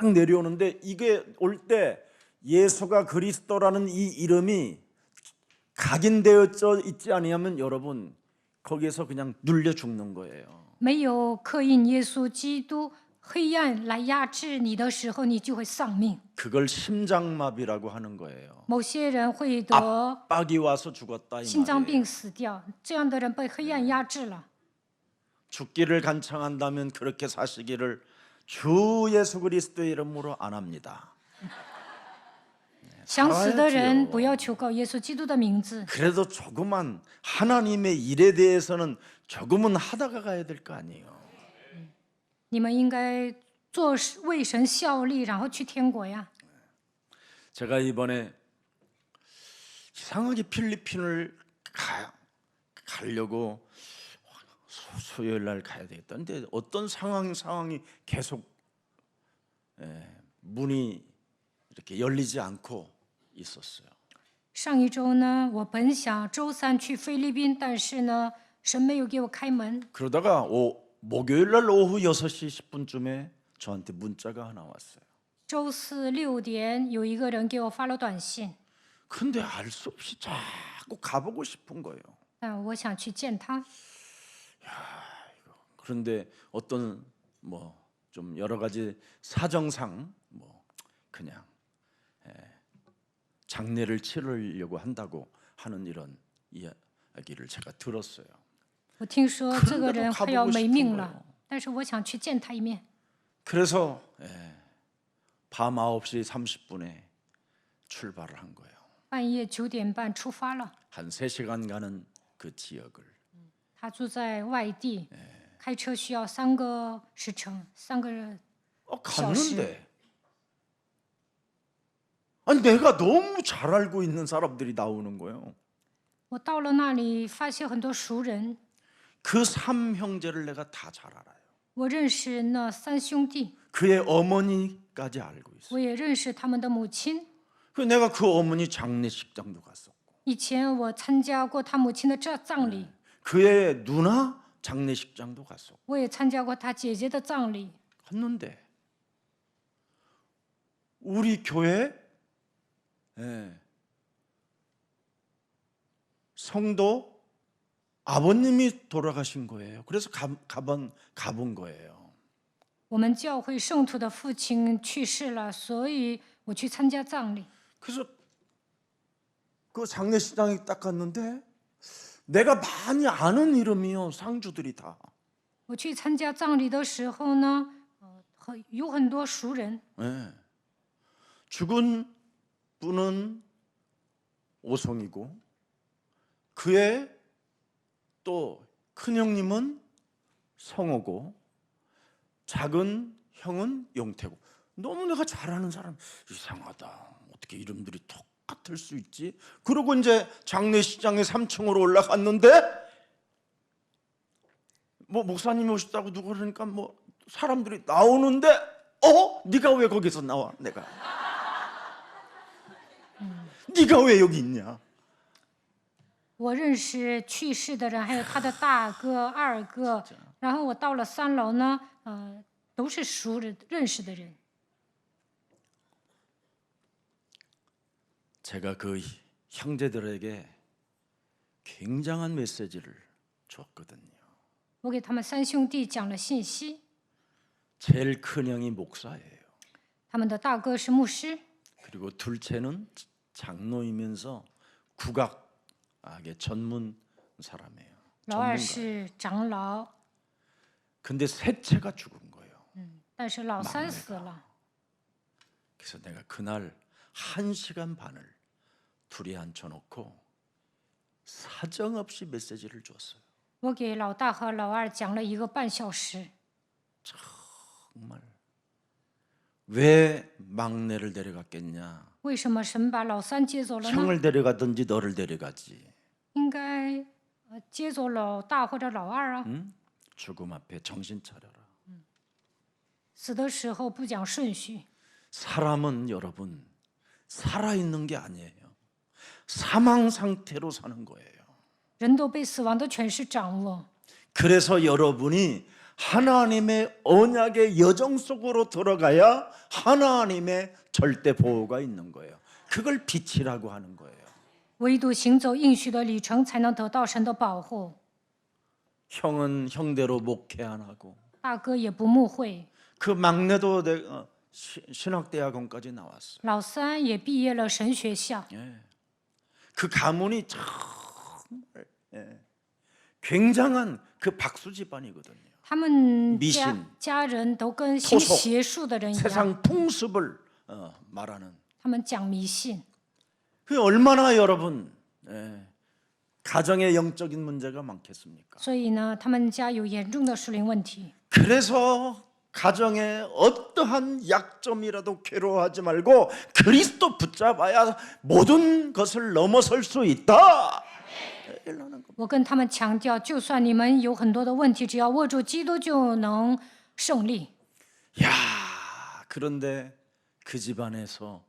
내려오는데 이게 올 때 예수가 그리스도라는 이 이름이 각인되어 있지 아니하면 여러분 거기에서 그냥 눌려 죽는 거예요. 没有刻印耶稣基督，黑暗来压制你的时候，你就会丧命。 그걸 심장마비라고 하는 거예요. 某些人会得 압박이 와서 죽었다 이 心脏 말이에요. 病死掉，这样的人被黑暗压制了。 죽기를 간청한다면 그렇게 사시기를 주 예수 그리스도의 이름으로 안 합니다. 想死的人 살아야지요. 不要求告耶稣基督的名字， 그래도 조그만 하나님의 일에 대해서는 조금은 하다가 가야 될 거 아니에요. 你们应该做为神效力，然后去天国呀。 제가 이번에 이상하게 필리핀을 가려고 수요일 날 가야 되겠다. 근데 어떤 상황이 계속 문이 이렇게 열리지 않고 있었어요. 上一周呢，我本想周3去菲律宾，但是呢，神没有给我开门。 그러다가 목요일 날 오후 6시 10분쯤에 저한테 문자가 하나 왔어요. 周四6点，有一个人给我发了短信， 근데 알 수 없이 자꾸 가보고 싶은 거예요. 但我想去见他。 그런데 어떤 뭐 좀 여러 가지 사정상 뭐 그냥 장례를 치르려고 한다고 하는 이런 이야기를 제가 들었어요. 我听说这个人快要没命了，但是我想去见他一面。 그래서 밤 9시 30분에 출발을 한 거예요. 半夜9点半出发了， 한 3시간 가는 그 지역을. 他住在外地，开车需要3个时程，3个 갔는데 아니 내가 너무 잘 알고 있는 사람들이 나오는 거예요. 我到了那里，发现很多熟人， 그 3형제를 내가 다 잘 알아요. 我认识那3兄弟， 그의 어머니까지 알고 있어요. 我也认识他们的母亲。 그 내가 그 어머니 장례식장도 갔었고 以前我参加过他母亲的葬礼， 그의 누나 장례식장도 갔었고 我也参加过他姐姐的葬礼。 갔는데 우리 교회 성도 아버님이 돌아가신 거예요. 그래서 가본 거예요. 我们教会圣徒的父亲去世了，所以我去参加葬礼。 그래서 그 장례식장에 딱 갔는데 내가 많이 아는 이름이요. 상주들이 다. 我去参加葬礼的时候呢，有很多熟人。 죽은 분은 오성이고 그의 또 큰형님은 성호고 작은 형은 용태고. 너무 내가 잘 아는 사람. 이상하다. 어떻게 이름들이 똑같을 수 있지? 그러고 이제 장례식장에 3층으로 올라갔는데 뭐 목사님이 오셨다고 누가 그러니까 뭐 사람들이 나오는데 네가 왜 거기서 나와? 내가 네가 왜 여기 있냐? 我认识去世的人，还有他的大哥、二哥。然后我到了3楼呢，都是熟人、认识的人。 제가 그 형제들에게 굉장한 메시지를 줬거든요. 我给他们3兄弟讲了信息， 제일 큰 형이 목사예요. 他们的大哥是牧师， 그리고 둘째는 장로이면서 국악의 전문 사람이에요. 老二 전문가. 是长老， 근데 셋째가 죽은 거예요. 但是老三死了。 그래서 내가 그날 1시간 반을 둘이 앉혀놓고 사정없이 메시지를 줬어요. 我给老大和老二讲了1个半小时。 정말 왜 막내를 데려갔겠냐? 为什么神把老三接走了呢？ 형을 데려가든지 너를 데려가지. 应该接走老大或者老二啊。 죽음 앞에 정신 차려라. 死的时候不讲顺序。 사람은 여러분 살아있는 게 아니에요. 사망 상태로 사는 거예요. 人都被死亡的权势掌握， 그래서 여러분이 하나님의 언약의 여정 속으로 들어가야 하나님의 절대 보호가 있는 거예요. 그걸 빛이라고 하는 거예요. 唯独行走应许的旅程，才能得到神的保护。 형은 형대로 목회 안 하고 大哥也不牧会， 그 막내도 신학대학원까지 나왔어요. 老三也毕业了神学校。 그 가문이 정말 굉장한 그 박수 집안이거든요. 他们 미신 家人都跟行 토속 邪术的人一样， 세상 풍습을 말하는. 他们讲迷信。 그 얼마나 여러분 가정의 영적인 문제가 많겠습니까? 所以呢，他们家有严重的属灵问题。 그래서 가정에 어떠한 약점이라도 괴로워하지 말고 그리스도 붙잡아야 모든 것을 넘어설 수 있다. 我跟他们强调，就算你们有很多的问题，只要握住基督，就能胜利。 야, 그런데 그 집안에서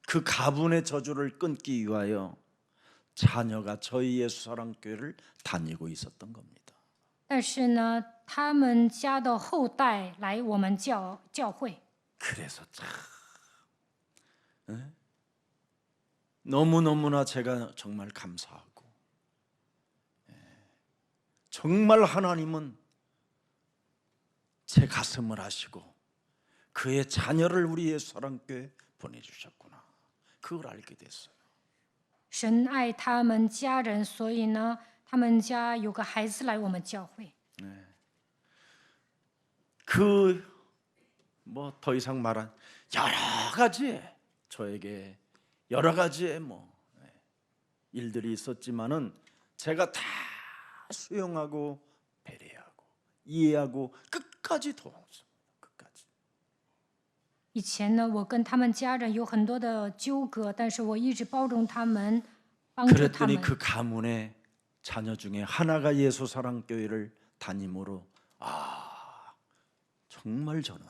그 가문의 저주를 끊기 위하여 자녀가 저희 예수사랑교회를 다니고 있었던 겁니다. 但是呢，他们家的后代来我们教会。 그래서 참 너무너무나 제가 정말 감사하고 정말 하나님은 제 가슴을 아시고 그의 자녀를 우리 예수사랑교회 보내주셨구나. 그걸 알게 됐어요. 神爱他们家人，所以呢，他们家有个孩子来我们教会。 그 뭐 더 이상 말한 여러 가지 저에게 여러 가지의 뭐 일들이 있었지만은 제가 다 수용하고 배려하고 이해하고 끝까지 도와줬습니다. 끝까지. 以前呢，我跟他们家人有很多的纠葛，但是我一直包容他们，帮助他 그랬더니 们。 그 가문의 자녀 중에 하나가 예수사랑교회를 다님으로 정말 저는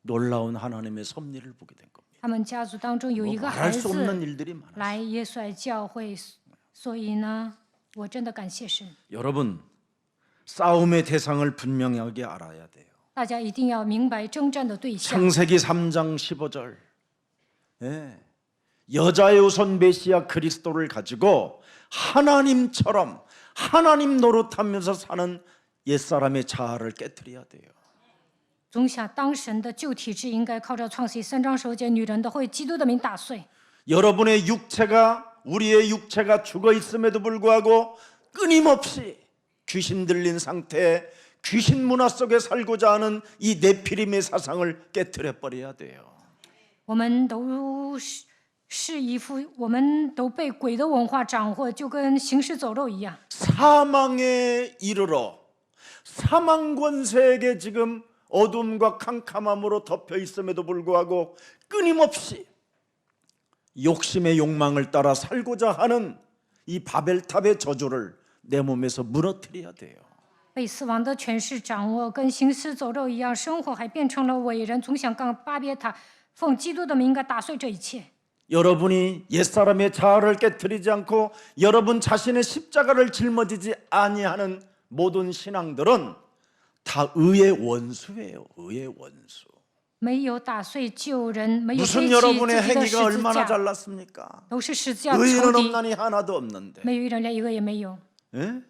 놀라운 하나님의 섭리를 보게 된 겁니다. 他们家族当中有一 뭐 个孩 말할 수 子 없는 일들이 많아요. 来耶稣爱教会，所以呢，我真的感谢神。 여러분 싸움의 대상을 분명하게 알아야 돼요. 大家一定要明白征战的对象。 창세기 3장 15절 여자의 우선 메시아 그리스도를 가지고 하나님처럼 하나님 노릇하면서 사는 옛사람의 자아를 깨트려야 돼요. 总想当神的旧体制，应该靠着创世记3章10节，女人的会基督的名打碎。 여러분의 육체가 우리의 육체가 죽어 있음에도 불구하고 끊임없이 귀신 들린 상태에 귀신 문화 속에 살고자 하는 이 네피림의 사상을 깨트려 버려야 돼요. 我们都我们都被鬼的文化掌握，就跟行尸走肉一样。 사망에 이르러 사망 권세에게 지금 어둠과 캄캄함으로 덮여 있음에도 불구하고 끊임없이 욕심의 욕망을 따라 살고자 하는 이 바벨탑의 저주를 내 몸에서 무너뜨려야 돼요. 被死亡的权势掌握，跟行尸走肉一样，生活还变成了伟人，总想杠巴别塔，奉基督的名应该打碎这一切。 여러분이 옛사람의 자아를 깨트리지 않고 여러분 자신의 십자가를 짊어지지 아니하는 모든 신앙들은 다 의의 원수예요. 의의 원수. 没有打碎旧人，没有背 무슨 起 여러분의 自己的 행위가 十字 얼마나 架， 잘났습니까? 都是十字架仇 의인은 敌， 없나니 하나도 없는데. 没有一人连一个也没有。 예?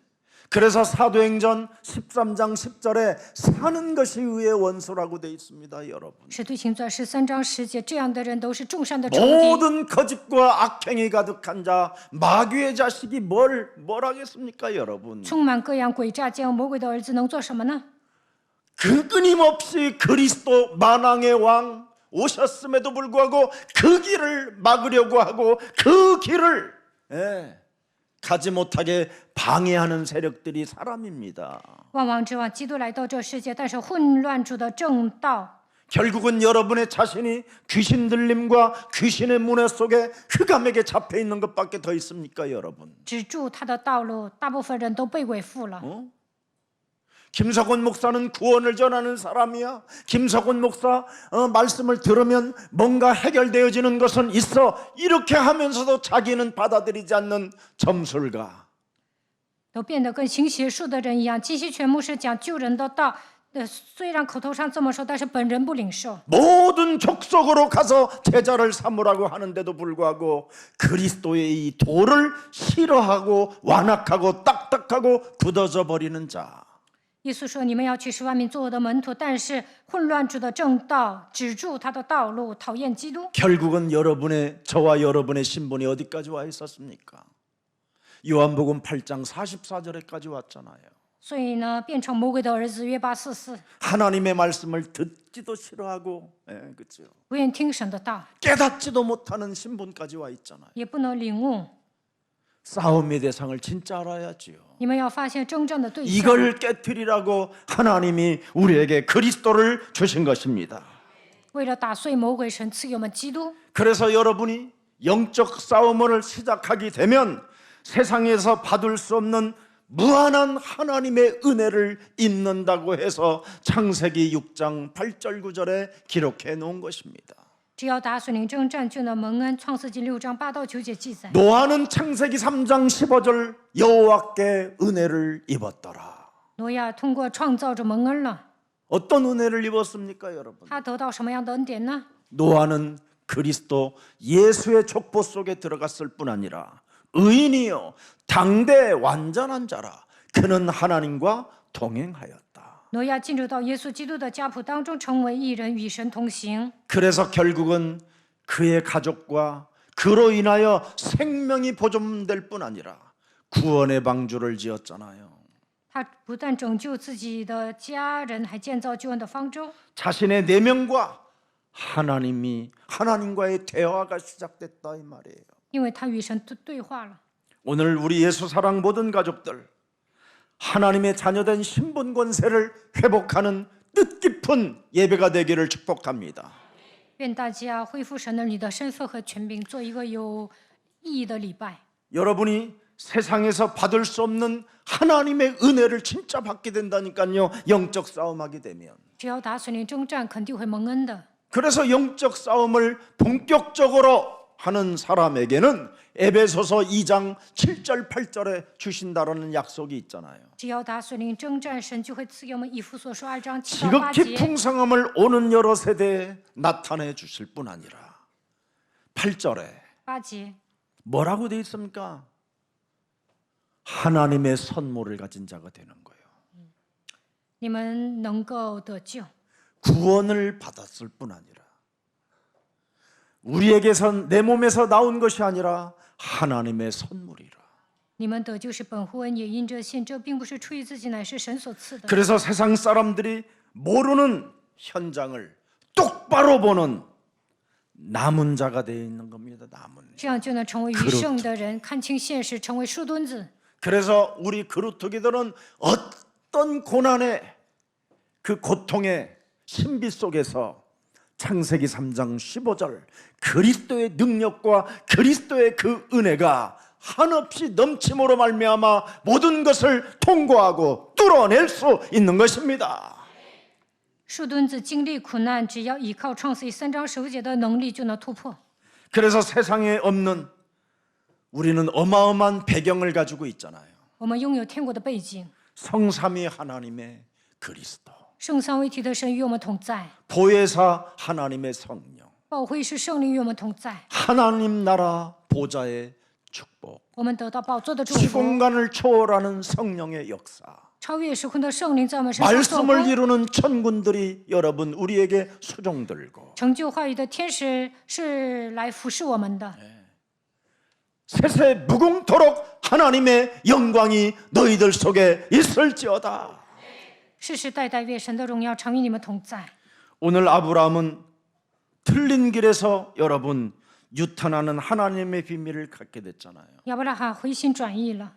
그래서 사도행전 13장 10절에 사는 것이 의의 원수라고 돼 있습니다, 여러분. 使徒行传13章10节，这样的人都是众善的仇敌。 모든 거짓과 악행이 가득한 자 마귀의 자식이 뭘 하겠습니까, 여러분? 充满各样诡诈奸恶魔鬼的儿子能做什么呢？ 그 끊임없이 그리스도 만왕의 왕 오셨음에도 불구하고 그 길을 막으려고 하고 그 길을 가지 못하게 방해하는 세력들이 사람입니다. 万王之王，基督来到这世界，但是混乱主的正道， 결국은 여러분의 자신이 귀신 들림과 귀신의 문화 속에 흑암에게 잡혀 있는 것밖에 더 있습니까, 여러분? 止住他的道路，大部分人都被鬼附了。 김석원 목사는 구원을 전하는 사람이야. 김석원 목사 말씀을 들으면 뭔가 해결되어지는 것은 있어. 이렇게 하면서도 자기는 받아들이지 않는 점술가. 都变得跟行邪术的人一样。金希全牧师讲救人的道，虽然口头上这么说，但是本人不领受。 모든 족속으로 가서 제자를 삼으라고 하는데도 불구하고 그리스도의 이 도를 싫어하고 완악하고 딱딱하고 굳어져 버리는 자. 耶稣说：“你们要去使万民做我的门徒。”但是混乱主的正道，止住他的道路，讨厌基督。 결국은 저와 여러분의 신분이 어디까지 와 있었습니까? 요한복음 8장 44절에까지 왔잖아요. 所以呢，变成魔鬼的儿子，约八44， 하나님의 말씀을 듣지도 싫어하고, 그렇죠. 不愿听神的道， 깨닫지도 못하는 신분까지 와 있잖아요. 也不能领悟。 싸움의 대상을 진짜 알아야지요. 你们要发现征战的对象。 이걸 깨트리라고 하나님이 우리에게 그리스도를 주신 것입니다. 为了打碎魔鬼，神赐给我们基督。 그래서 여러분이 영적 싸움을 시작하게 되면 세상에서 받을 수 없는 무한한 하나님의 은혜를 입는다고 해서 창세기 6장 8절 9절에 기록해 놓은 것입니다. 只要打水灵征战，就能蒙恩。创世纪6章8到9节记载。 노아는 창세기 3장 15절 여호와께 은혜를 입었더라. 挪亚通过创造着蒙恩了， 어떤 은혜를 입었습니까, 여러분? 他得到什么样的恩典呢？ 노아는 그리스도 예수의 족보 속에 들어갔을 뿐 아니라 의인이요 당대 완전한 자라. 그는 하나님과 동행하였다. 挪亚进入到耶稣基督的家谱当中，成为义人，与神同行。 그래서 결국은 그의 가족과 그로 인하여 생명이 보존될 뿐 아니라 구원의 방주를 지었잖아요. 他不但拯救自己的家人，还建造救恩的方舟。 자신의 내면과 하나님과의 대화가 시작됐다 이 말이에요. 因为他与神对话了。 오늘 우리 예수 사랑 모든 가족들 하나님의 자녀된 신분 권세를 회복하는 뜻깊은 예배가 되기를 축복합니다. 愿大家恢复神儿女的身份和权柄，做一个有意义的礼拜。 여러분이 세상에서 받을 수 없는 하나님의 은혜를 진짜 받게 된다니까요. 영적 싸움하게 되면. 只要打属灵征战，肯定会蒙恩的。 그래서 영적 싸움을 본격적으로 하는 사람에게는 에베소서 2장 7절 8절에 주신다라는 약속이 있잖아요. 只要打属灵征战，神就会赐给我们以弗所书2章7到8 지극히 节。 풍성함을 오는 여러 세대에 나타내 주실 뿐 아니라 8절에 8节 뭐라고 되어 있습니까? 하나님의 선물을 가진 자가 되는 거예요. 你们能够得救， 구원을 받았을 뿐 아니라 우리에게선 내 몸에서 나온 것이 아니라 하나님의 선물이라. 你们得救是本乎恩，也因着信。这并不是出于自己，乃是神所赐的。 그래서 세상 사람들이 모르는 현장을 똑바로 보는 남은 자가 되어 있는 겁니다. 남은. 这样就能成为余剩的人，看清现实，成为树墩子。 그래서 우리 그루터기들은 어떤 고난의 그 고통의 신비 속에서 창세기 3장 15절 그리스도의 능력과 그리스도의 그 은혜가 한없이 넘침으로 말미암아 모든 것을 통과하고 뚫어낼 수 있는 것입니다. 树墩子经历苦难，只要依靠创世记3章15节的能力，就能突破。 그래서 세상에 없는 우리는 어마어마한 배경을 가지고 있잖아요. 我们拥有天国的背景， 성삼위 하나님의 그리스도, 圣三位一体的神与我们同在， 보혜사 하나님의 성령, 保惠师圣灵与我们同在， 하나님 나라 보좌의 축복, 我们得到宝座的祝福， 시공간을 초월하는 성령의 역사, 超越时空的圣灵在我们身上做 말씀을 工， 이루는 천군들이 여러분 우리에게 수종들고 成就话语的天使是来服侍我们的。 세세 무궁토록 하나님의 영광이 너희들 속에 있을지어다. 世世代代愿神的荣耀常与你们同在。 오늘 아브라함은 틀린 길에서 여러분 유탄하는 하나님의 비밀을 갖게 됐잖아요. 亚伯拉罕回心转意了，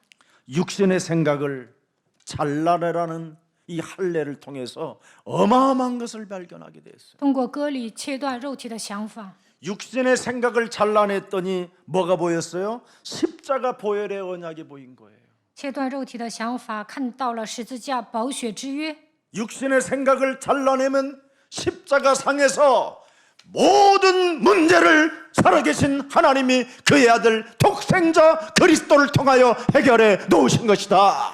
육신의 생각을 잘라내라는 이 할례를 통해서 어마어마한 것을 발견하게 됐어요. 通过割礼切断肉体的想法， 육신의 생각을 잘라냈더니 뭐가 보였어요? 십자가 보혈의 언약이 보인 거예요. 切断肉体的想法，看到了十字架宝血之约。 육신의 생각을 잘라내면 십자가 상에서 모든 문제를 살아계신 하나님이 그의 아들 독생자 그리스도를 통하여 해결해 놓으신 것이다.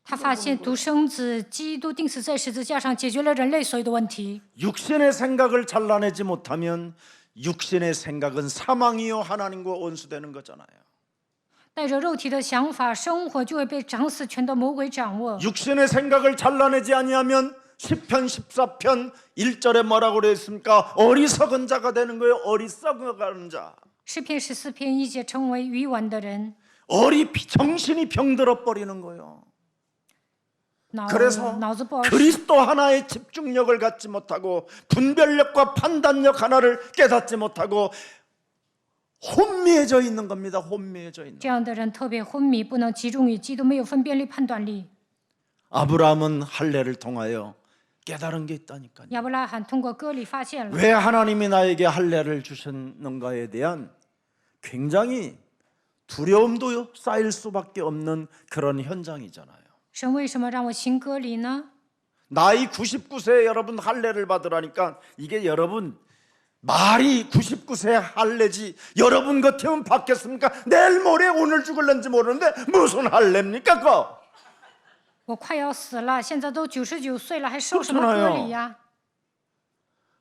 他发现独生子基督钉死在十字架上，解决了人类所有的问题。 육신의 생각을 잘라내지 못하면 육신의 생각은 사망이요 하나님과 원수되는 거잖아요. 带着肉体的想法生活，就会被掌死权的魔鬼掌握。 육신의 생각을 잘라내지 아니하면 10편 14편 1절에 뭐라고 그랬습니까? 어리석은 자가 되는 거예요. 어리석어가는 자. 诗篇14篇1节成为愚顽的人， 정신이 병들어 버리는 거예요. 脑 그래서 脑子不好使， 그리스도 하나의 집중력을 갖지 못하고 분별력과 판단력 하나를 깨닫지 못하고 혼미해져 있는 겁니다. 혼미해져 있는. 这样的人特别昏迷，不能集中于基督，没有分辨力、判断力。 아브라함은 할례를 통하여 깨달은 게 있다니까요. 亚伯拉罕通过割礼发现了， 왜 하나님이 나에게 할례를 주셨는가에 대한 굉장히 두려움도 쌓일 수밖에 없는 그런 현장이잖아요. 神为什么让我行割礼呢？ 나이 99세에 여러분 할례를 받으라니까 이게 여러분 말이 99세 할례지 여러분 같으면 받겠습니까? 내일 모레 오늘 죽을는지 모르는데 무슨 할례입니까 그거? 我快要死了，现在都99岁了，还受什么 그렇잖아요 割礼呀？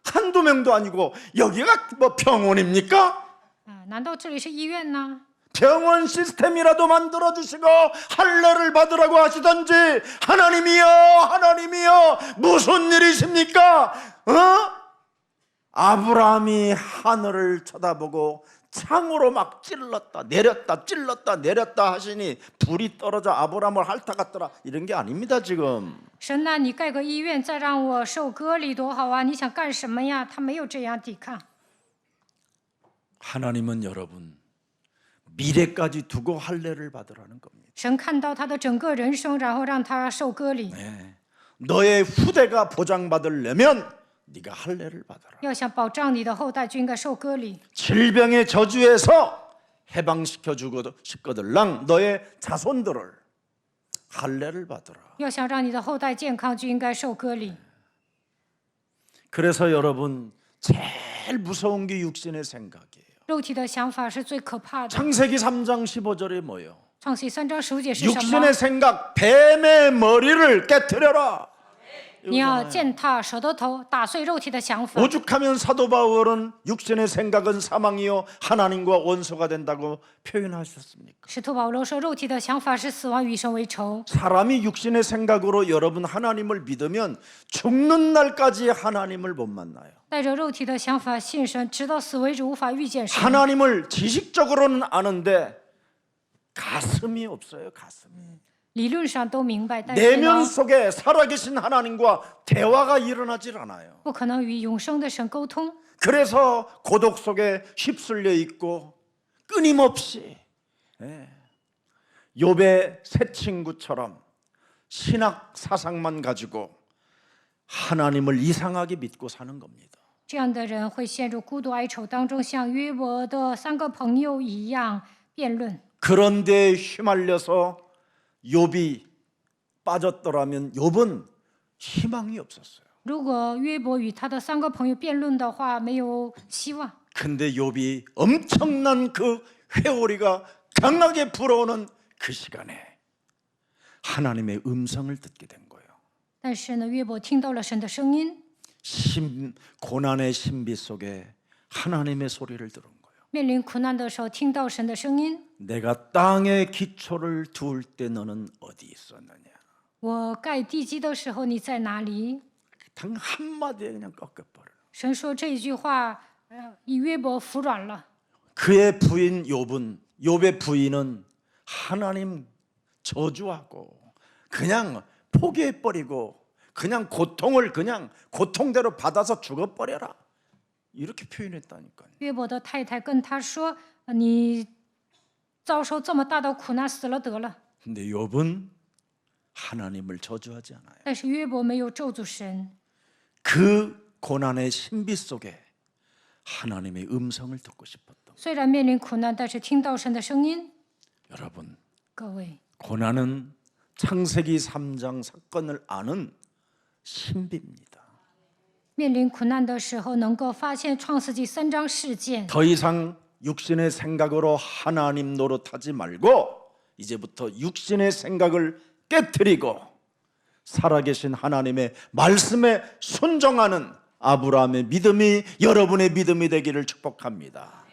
한두 명도 아니고 여기가 뭐 병원입니까? 难道这里是医院呢？ 병원 시스템이라도 만들어 주시고 할례를 받으라고 하시던지 하나님이여 하나님이여 무슨 일이십니까? 아브라함이 하늘을 쳐다보고 창으로 막 찔렀다 내렸다 찔렀다 내렸다 하시니 불이 떨어져 아브라함을 핥아갔더라 이런 게 아닙니다 지금. 神呐，你盖个医院再让我受割礼多好啊！你想干什么呀？他没有这样抵抗。 하나님은 여러분 미래까지 두고 할례를 받으라는 겁니다. 神看到他的整个人生，然后让他受割礼。 너의 후대가 보장받으려면 네가 할례를 받아라. 要想保障你的后代，就应该受割礼。 질병의 저주에서 해방시켜 주거들랑 너의 자손들을 할례를 받으라. 要想让你的后代健康，就应该受割礼。 그래서 여러분 제일 무서운 게 육신의 생각이에요. 肉体的想法是最可怕的。 창세기 3장 15절에 뭐예요? 创世3章15节是什么？ 육신의 생각 뱀의 머리를 깨트려라. 你要践踏蛇的头，打碎肉体的想法。 오죽하면 사도 바울은 육신의 생각은 사망이요 하나님과 원수가 된다고 표현하셨습니까? 使徒保罗说，肉体的想法是死亡，与神为仇。 사람이 육신의 생각으로 여러분 하나님을 믿으면 죽는 날까지 하나님을 못 만나요. 带着肉体的想法信神，直到死为止，无法遇见神。 하나님을 지식적으로는 아는데 가슴이 없어요. 가슴이. 理论上都明白，但是 내면 呢， 속에 살아계신 하나님과 대화가 일어나질 않아요. 不可能与永生的神沟通。 그래서 고독 속에 휩쓸려 있고 끊임없이 욥의 새 친구처럼 신학 사상만 가지고 하나님을 이상하게 믿고 사는 겁니다. 这样的人会陷入孤独哀愁当中，像约伯的3个朋友一样辩论。 그런데 휘말려서 욥이 빠졌더라면 욥은 희망이 없었어요. 如果约伯与他的3个朋友辩论的话，没有希望。 근데 욥이 엄청난 그 회오리가 강하게 불어오는 그 시간에 하나님의 음성을 듣게 된 거예요. 但是呢，约伯听到了神的声音， 고난의 신비 속에 하나님의 소리를 들은 거예요. 面临苦难的时候听到神的声音。 내가 땅에 기초를 두을 때 너는 어디 있었느냐? 我盖地基的时候你在哪里？ 단 한마디에 그냥 꺾여버려. 神说这一句话，约伯服软了。 그의 부인 욥의 부인은 하나님 저주하고 그냥 포기해버리고 그냥 고통을 그냥 고통대로 받아서 죽어버려라 이렇게 표현했다니까요. 约伯的太太跟他说：“你遭受这么大的苦难，死了得了。 근데 욥은 하나님을 저주하지 않아요. ”但是约伯没有咒诅神， 그 고난의 신비 속에 하나님의 음성을 듣고 싶었던. 虽然面临苦难，但是听到神的声音。 여러분, 各位， 고난은 창세기 3장 사건을 아는 신비입니다. 面临苦难的时候，能够发现创世纪3章事件， 더 이상 육신의 생각으로 하나님 노릇하지 말고 이제부터 육신의 생각을 깨트리고 살아계신 하나님의 말씀에 순종하는 아브라함의 믿음이 여러분의 믿음이 되기를 축복합니다.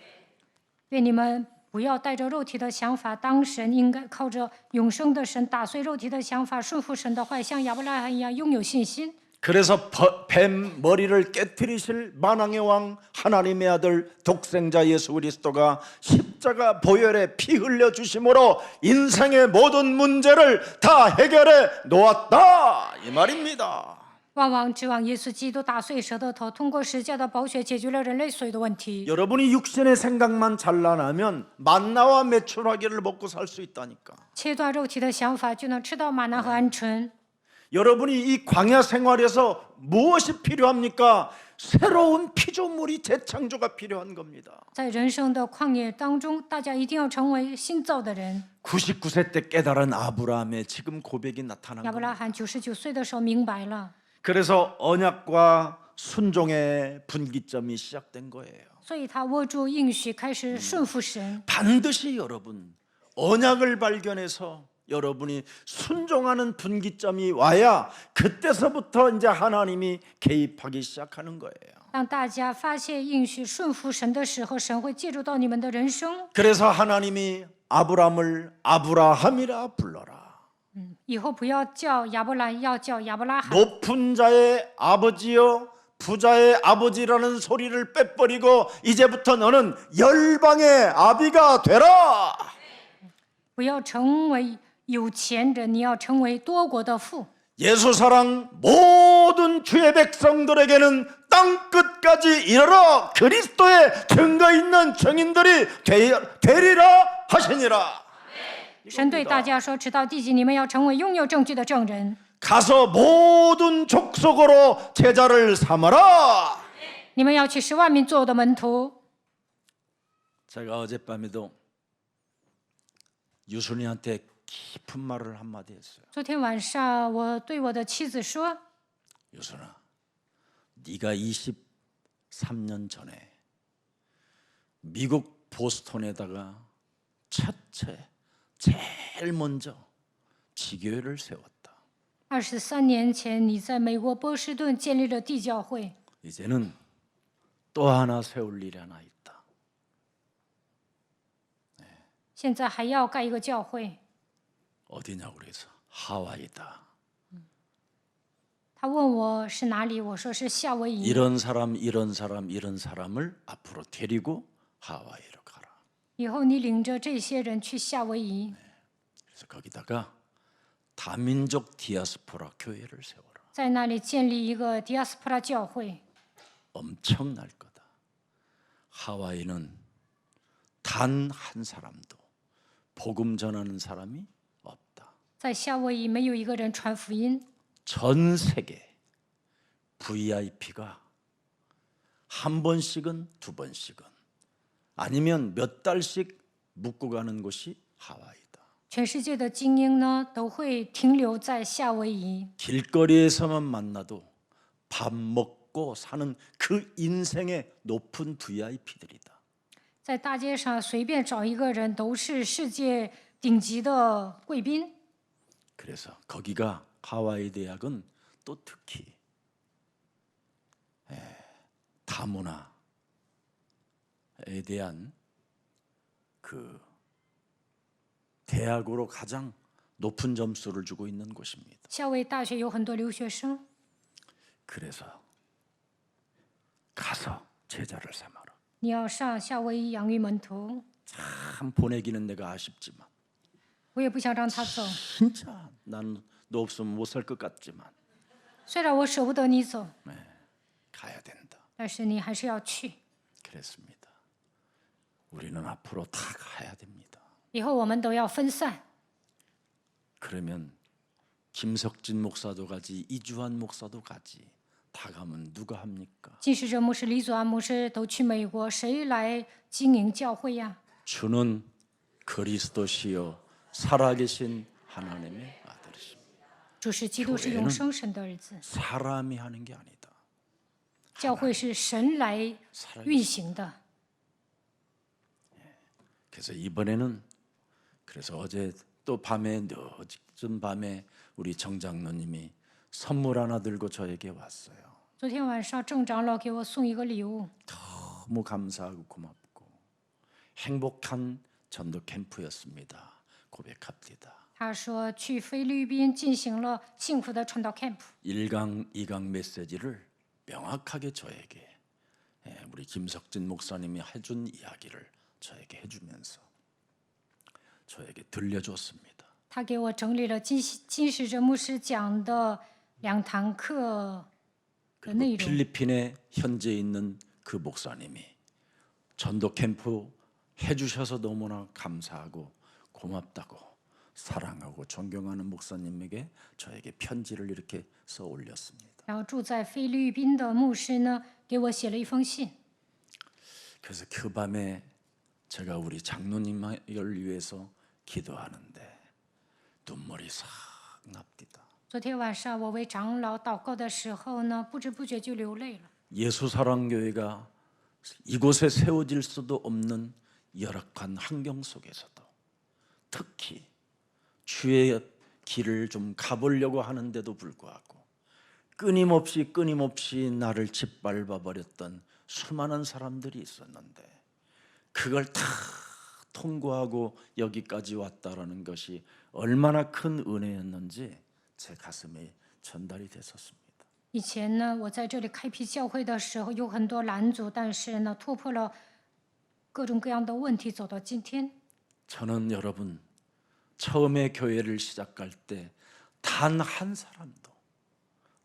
愿你们不要带着肉体的想法当神，应该靠着永生的神打碎肉体的想法，顺服神的话，像亚伯拉罕一样拥有信心。 그래서 뱀 머리를 깨트리실 만왕의 왕 하나님의 아들 독생자 예수 그리스도가 십자가 보혈에 피 흘려 주심으로 인생의 모든 문제를 다 해결해 놓았다 이 말입니다. 万王之王耶稣基督打碎蛇的头，通过十架的宝血解决了人类所有的问题。 여러분이 육신의 생각만 잘라나면 만나와 메추라기를 먹고 살 수 있다니까. 切断肉体的想法，就能吃到玛拿和鹌鹑。 여러분이 이 광야 생활에서 무엇이 필요합니까? 새로운 피조물이 재창조가 필요한 겁니다. 在人生的旷野当中，大家一定要成为新造的人。 99세 때 깨달은 아브라함의 지금 고백이 나타난 亚伯拉 겁니다. 罕99岁的时候明白了， 그래서 언약과 순종의 분기점이 시작된 거예요. 所以他握住应许，开始顺服神。 반드시 여러분 언약을 발견해서 여러분이 순종하는 분기점이 와야 그때서부터 이제 하나님이 개입하기 시작하는 거예요. 当大家发现应许顺服神的时候，神会介入到你们的人生。 그래서 하나님이 아브람을 아브라함이라 불러라. 以后不要叫亚伯兰，要叫亚伯拉罕。 높은 자의 아버지요 부자의 아버지라는 소리를 빼버리고 이제부터 너는 열방의 아비가 되라. 不要成为有钱人，你要成为多国的父。 예수 사랑 모든 주의 백성들에게는 땅 끝까지 이르러 그리스도의 증거 있는 증인들이 되리라 하시니라. 神对大家说：“直到地极，你们要成为拥有证据的证人。 가서 모든 족속으로 제자를 삼아라. 你们要去10万民做我的门徒。 제가 어젯밤에도 유순이한테 깊은 말을 한마디 했어요. 昨天晚上，我对我的妻子说 유순아, 네가 23년 전에 미국 보스턴에다가 첫째 제일 먼저 지교회를 세웠다. ：“23年前，你在美国波士顿建立了地教会， 이제는 또 하나 세울 일이 하나 있다. 现在还要盖一个教会。 어디냐고 그래서 하와이다. 他问我是哪里，我说是夏威夷。 이런 사람 이런 사람 이런 사람을 앞으로 데리고 하와이로 가라. 以后你领着这些人去夏威夷， 그래서 거기다가 다민족 디아스포라 교회를 세워라. 在那里建立一个迪亚斯普拉教会。 엄청날 거다. 하와이는 단 한 사람도 복음 전하는 사람이 없다. 在夏威夷没有一个人传福音， 전 세계 VIP가 한 번씩은 두 번씩은 아니면 몇 달씩 묵고 가는 곳이 하와이다. 全世界的精英呢都会停留在夏威夷。 길거리에서만 만나도 밥 먹고 사는 그 인생의 높은 VIP들이다. 在大街上随便找一个人都是世界顶级的贵宾。 그래서 거기가 하와이 대학은 또 특히 다문화에 대한 그 대학으로 가장 높은 점수를 주고 있는 곳입니다. 夏威夷大学有很多留学生， 그래서 가서 제자를 삼아라. 你要上夏威夷养育门徒。 참 보내기는 내가 아쉽지만 我也不想让他走， 진짜 난 너 없으면 못 살 것 같지만 虽然我舍不得你走， 가야 된다. 但是你还是要去。 그랬습니다. 우리는 앞으로 다 가야 됩니다. 以后我们都要分散。 그러면 김석진 목사도 가지 이주환 목사도 가지 다 가면 누가 합니까? 金使者牧师、李祖安牧师都去美国，谁来经营教会呀？ 주는 그리스도시요 살아계신 하나님의 아들이십니다. 主是基督，是永生神的儿子。 사람이 하는 게 아니다. 教会是神来运行的。 그래서 이번에는 그래서 어제 또 밤에 늦은 밤에 우리 정장로님이 선물 하나 들고 저에게 왔어요. 昨天晚上郑长老给我送一个礼物， 너무 감사하고 고맙고 행복한 전도 캠프였습니다. 고백합니다. 他说去菲律宾进行了幸福的传道 camp。 1강, 2강 메시지를 명확하게 저에게 우리 김석진 목사님이 해준 이야기를 저에게 해주면서 저에게 들려줬습니다. 他给我整理了金使者牧师讲的2堂课的内 그리고 容。 필리핀에 현재 있는 그 목사님이 전도 캠프 해주셔서 너무나 감사하고 고맙다고 사랑하고 존경하는 목사님에게 저에게 편지를 이렇게 써 올렸습니다. 然后住在菲律宾的牧师呢，给我写了一封信。 그래서 그 밤에 제가 우리 장로님을 위해서 기도하는데 눈물이 싹 납니다. 昨天晚上我为长老祷告的时候呢，不知不觉就流泪了。 예수사랑교회가 이곳에 세워질 수도 없는 열악한 환경 속에서도 특히 주의 길을 좀 가보려고 하는데도 불구하고 끊임없이 나를 짓밟아 버렸던 수많은 사람들이 있었는데 그걸 다 통과하고 여기까지 왔다라는 것이 얼마나 큰 은혜였는지 제 가슴에 전달이 됐었습니다. 以前呢，我在这里开辟教会的时候有很多拦阻，但是呢，突破了各种各样的问题，走到今天。 저는 여러분 처음에 교회를 시작할 때 단 한 사람도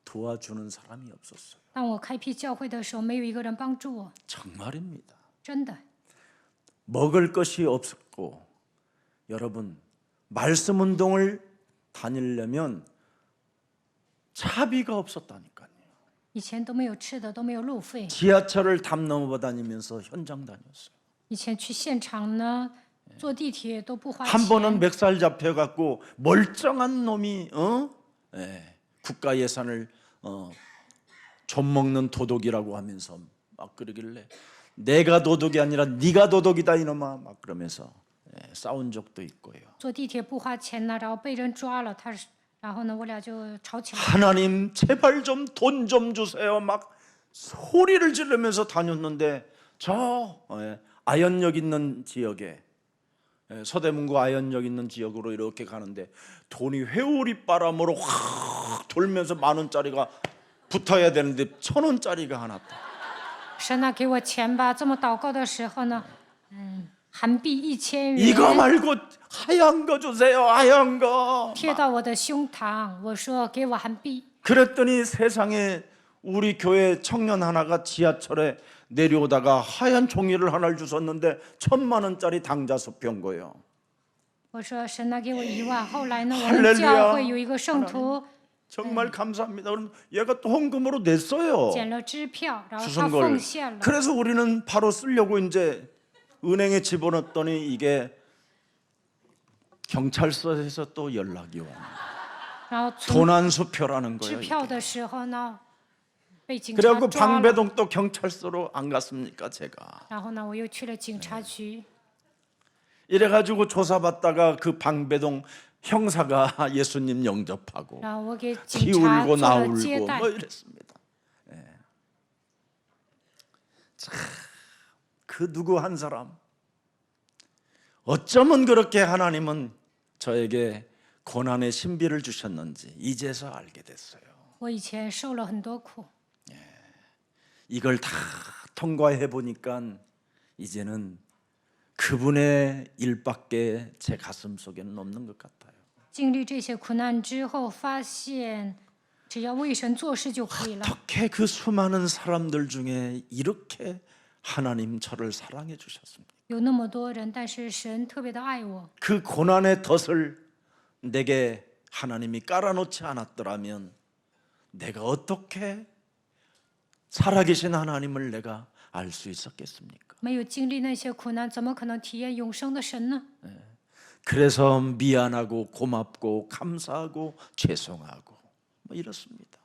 도와주는 사람이 없었어요. 当我开辟教会的时候，没有一个人帮助我， 정말입니다. 真的。 먹을 것이 없었고 여러분 말씀 운동을 다니려면 차비가 없었다니까요. 以前都没有吃的，都没有路费。 지하철을 담 넘어 다니면서 현장 다녔어요. 以前去现场呢，坐地铁都不花 한 번은 钱。 멱살 잡혀갖고 멀쩡한 놈이 국가 예산을 좀 먹는 도둑이라고 하면서 막 그러길래 내가 도둑이 아니라 네가 도둑이다 이놈아 막 그러면서 싸운 적도 있고요. 坐地铁不花钱呢，然后被人抓了，然后呢，我俩就吵起来。 하나님 제발 좀 돈 좀 주세요 막 소리를 지르면서 다녔는데 저 아현역 있는 지역에 서대문구 아현역 있는 지역으로 이렇게 가는데 돈이 회오리 바람으로 확 돌면서 10,000원짜리가 붙어야 되는데 1,000원짜리가 하나 더. 神啊，给我钱吧！这么祷告的时候呢，韩币1000 이거 元 말고 하얀 거 주세요 하얀 거. 贴到我的胸膛，我说给我韩币。 그랬더니 세상에 우리 교회 청년 하나가 지하철에 내려오다가 하얀 종이를 하나를 주셨는데 1,000,000원짜리 당자 수표인 거예요. 我说神啊，给我1万。后来呢，我 할렐루야 们教会有一个圣徒 정말 감사합니다. 그럼 얘가 또 헌금으로 냈어요. 捡了支票，然后他 주신 걸. 奉献了。 그래서 우리는 바로 쓰려고 이제 은행에 집어넣었더니 이게 경찰서에서 또 연락이 와. 然后存 도난수표라는 支 거예요. 票 이게. 的时候呢，被警察 그래갖고 抓了。 방배동 또 경찰서로 안 갔습니까 제가. 然后呢，我又去了警察局。 이래가지고 조사받다가 그 방배동 형사가 예수님 영접하고 然后我给 피 警察 울고 做 나 了接 울고 待 뭐 。 이랬습니다. 그 누구 한 사람 어쩌면 그렇게 하나님은 저에게 고난의 신비를 주셨는지 이제서 알게 됐어요. 我以前受了很多苦， 이걸 다 통과해 보니까 이제는 그분의 일밖에 제 가슴 속에는 없는 것 같아요. 经历这些苦难之后，发现只要为神做事就可以了。 어떻게 그 수많은 사람들 중에 이렇게 하나님 저를 사랑해 주셨습니까? 有那么多人，但是神特别的爱我。 그 고난의 덫을 내게 하나님이 깔아놓지 않았더라면 내가 어떻게 살아계신 하나님을 내가 알 수 있었겠습니까? 没有经历那些苦难，怎么可能体验永生的神呢？ 그래서 미안하고 고맙고 감사하고 죄송하고 뭐 이렇습니다.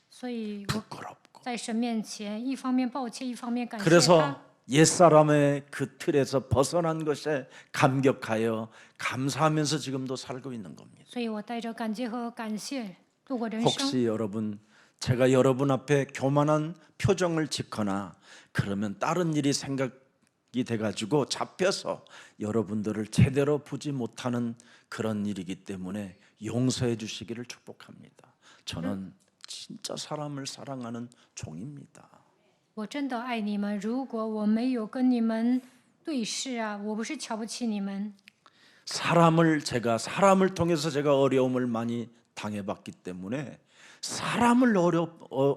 所以我 부끄럽고. 在神面前，一方面抱歉，一方面感谢他。 그래서 옛사람의 그 틀에서 벗어난 것에 감격하여 감사하면서 지금도 살고 있는 겁니다. 所以我带着感激和感谢度过人生。 혹시 여러분 제가 여러분 앞에 교만한 표정을 짓거나 그러면 다른 일이 생각이 돼가지고 잡혀서 여러분들을 제대로 보지 못하는 그런 일이기 때문에 용서해 주시기를 축복합니다. 저는 진짜 사람을 사랑하는 종입니다. 我真的爱你们。如果我没有跟你们对视啊，我不是瞧不起你们。 사람을 통해서 제가 어려움을 많이 당해봤기 때문에 사람을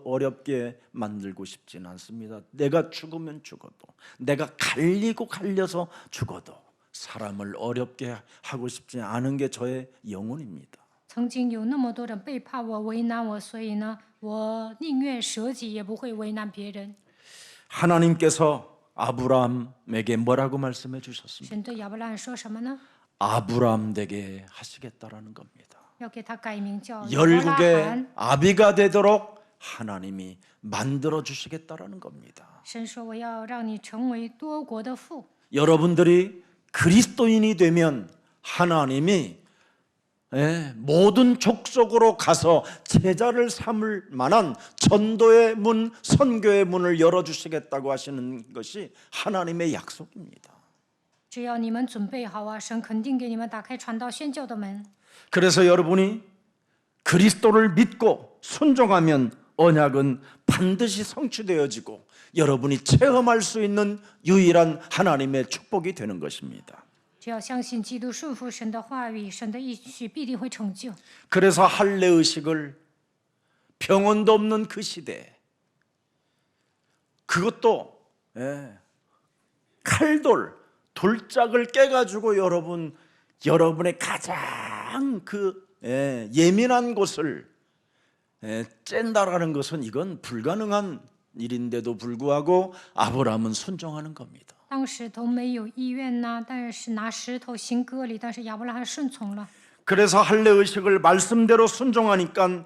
어렵게 만들고 싶지는 않습니다. 내가 죽으면 죽어도 내가 갈려서 죽어도 사람을 어렵게 하고 싶지 않은 게 저의 영혼입니다. 曾经有那么多人背叛我、为难我，所以呢，我宁愿舍己，也不会为难别人。 하나님께서 아브라함에게 뭐라고 말씀해 주셨습니까? 神对亚伯拉罕说什么呢？ 아브라함 되게 하시겠다라는 겁니다. 要给他改名叫亚伯拉 열국의 罕。 아비가 되도록 하나님이 만들어 주시겠다라는 겁니다. 神说：“我要让你成为多国的父。 여러분들이 그리스도인이 되면 하나님이 모든 족속으로 가서 제자를 삼을 만한 전도의 문, 선교의 문을 열어주시겠다고 하시는 것이 하나님의 약속입니다. 只要你们准备好啊，神肯定给你们打开传道宣教的门。 그래서 여러분이 그리스도를 믿고 순종하면 언약은 반드시 성취되어지고 여러분이 체험할 수 있는 유일한 하나님의 축복이 되는 것입니다. 只要相信基督，顺服神的话语，神的应许必定会成就。 그래서 할례의식을 병원도 없는 그 시대, 그것도 칼돌, 돌짝을 깨가지고 여러분의 가장 예민한 곳을 쨘다라는 것은 이건 불가능한 일인데도 불구하고 아브라함은 순종하는 겁니다. 当时都没有医院呐，但是拿石头行割礼，但是亚伯拉罕顺从了。 그래서 할례의식을 말씀대로 순종하니까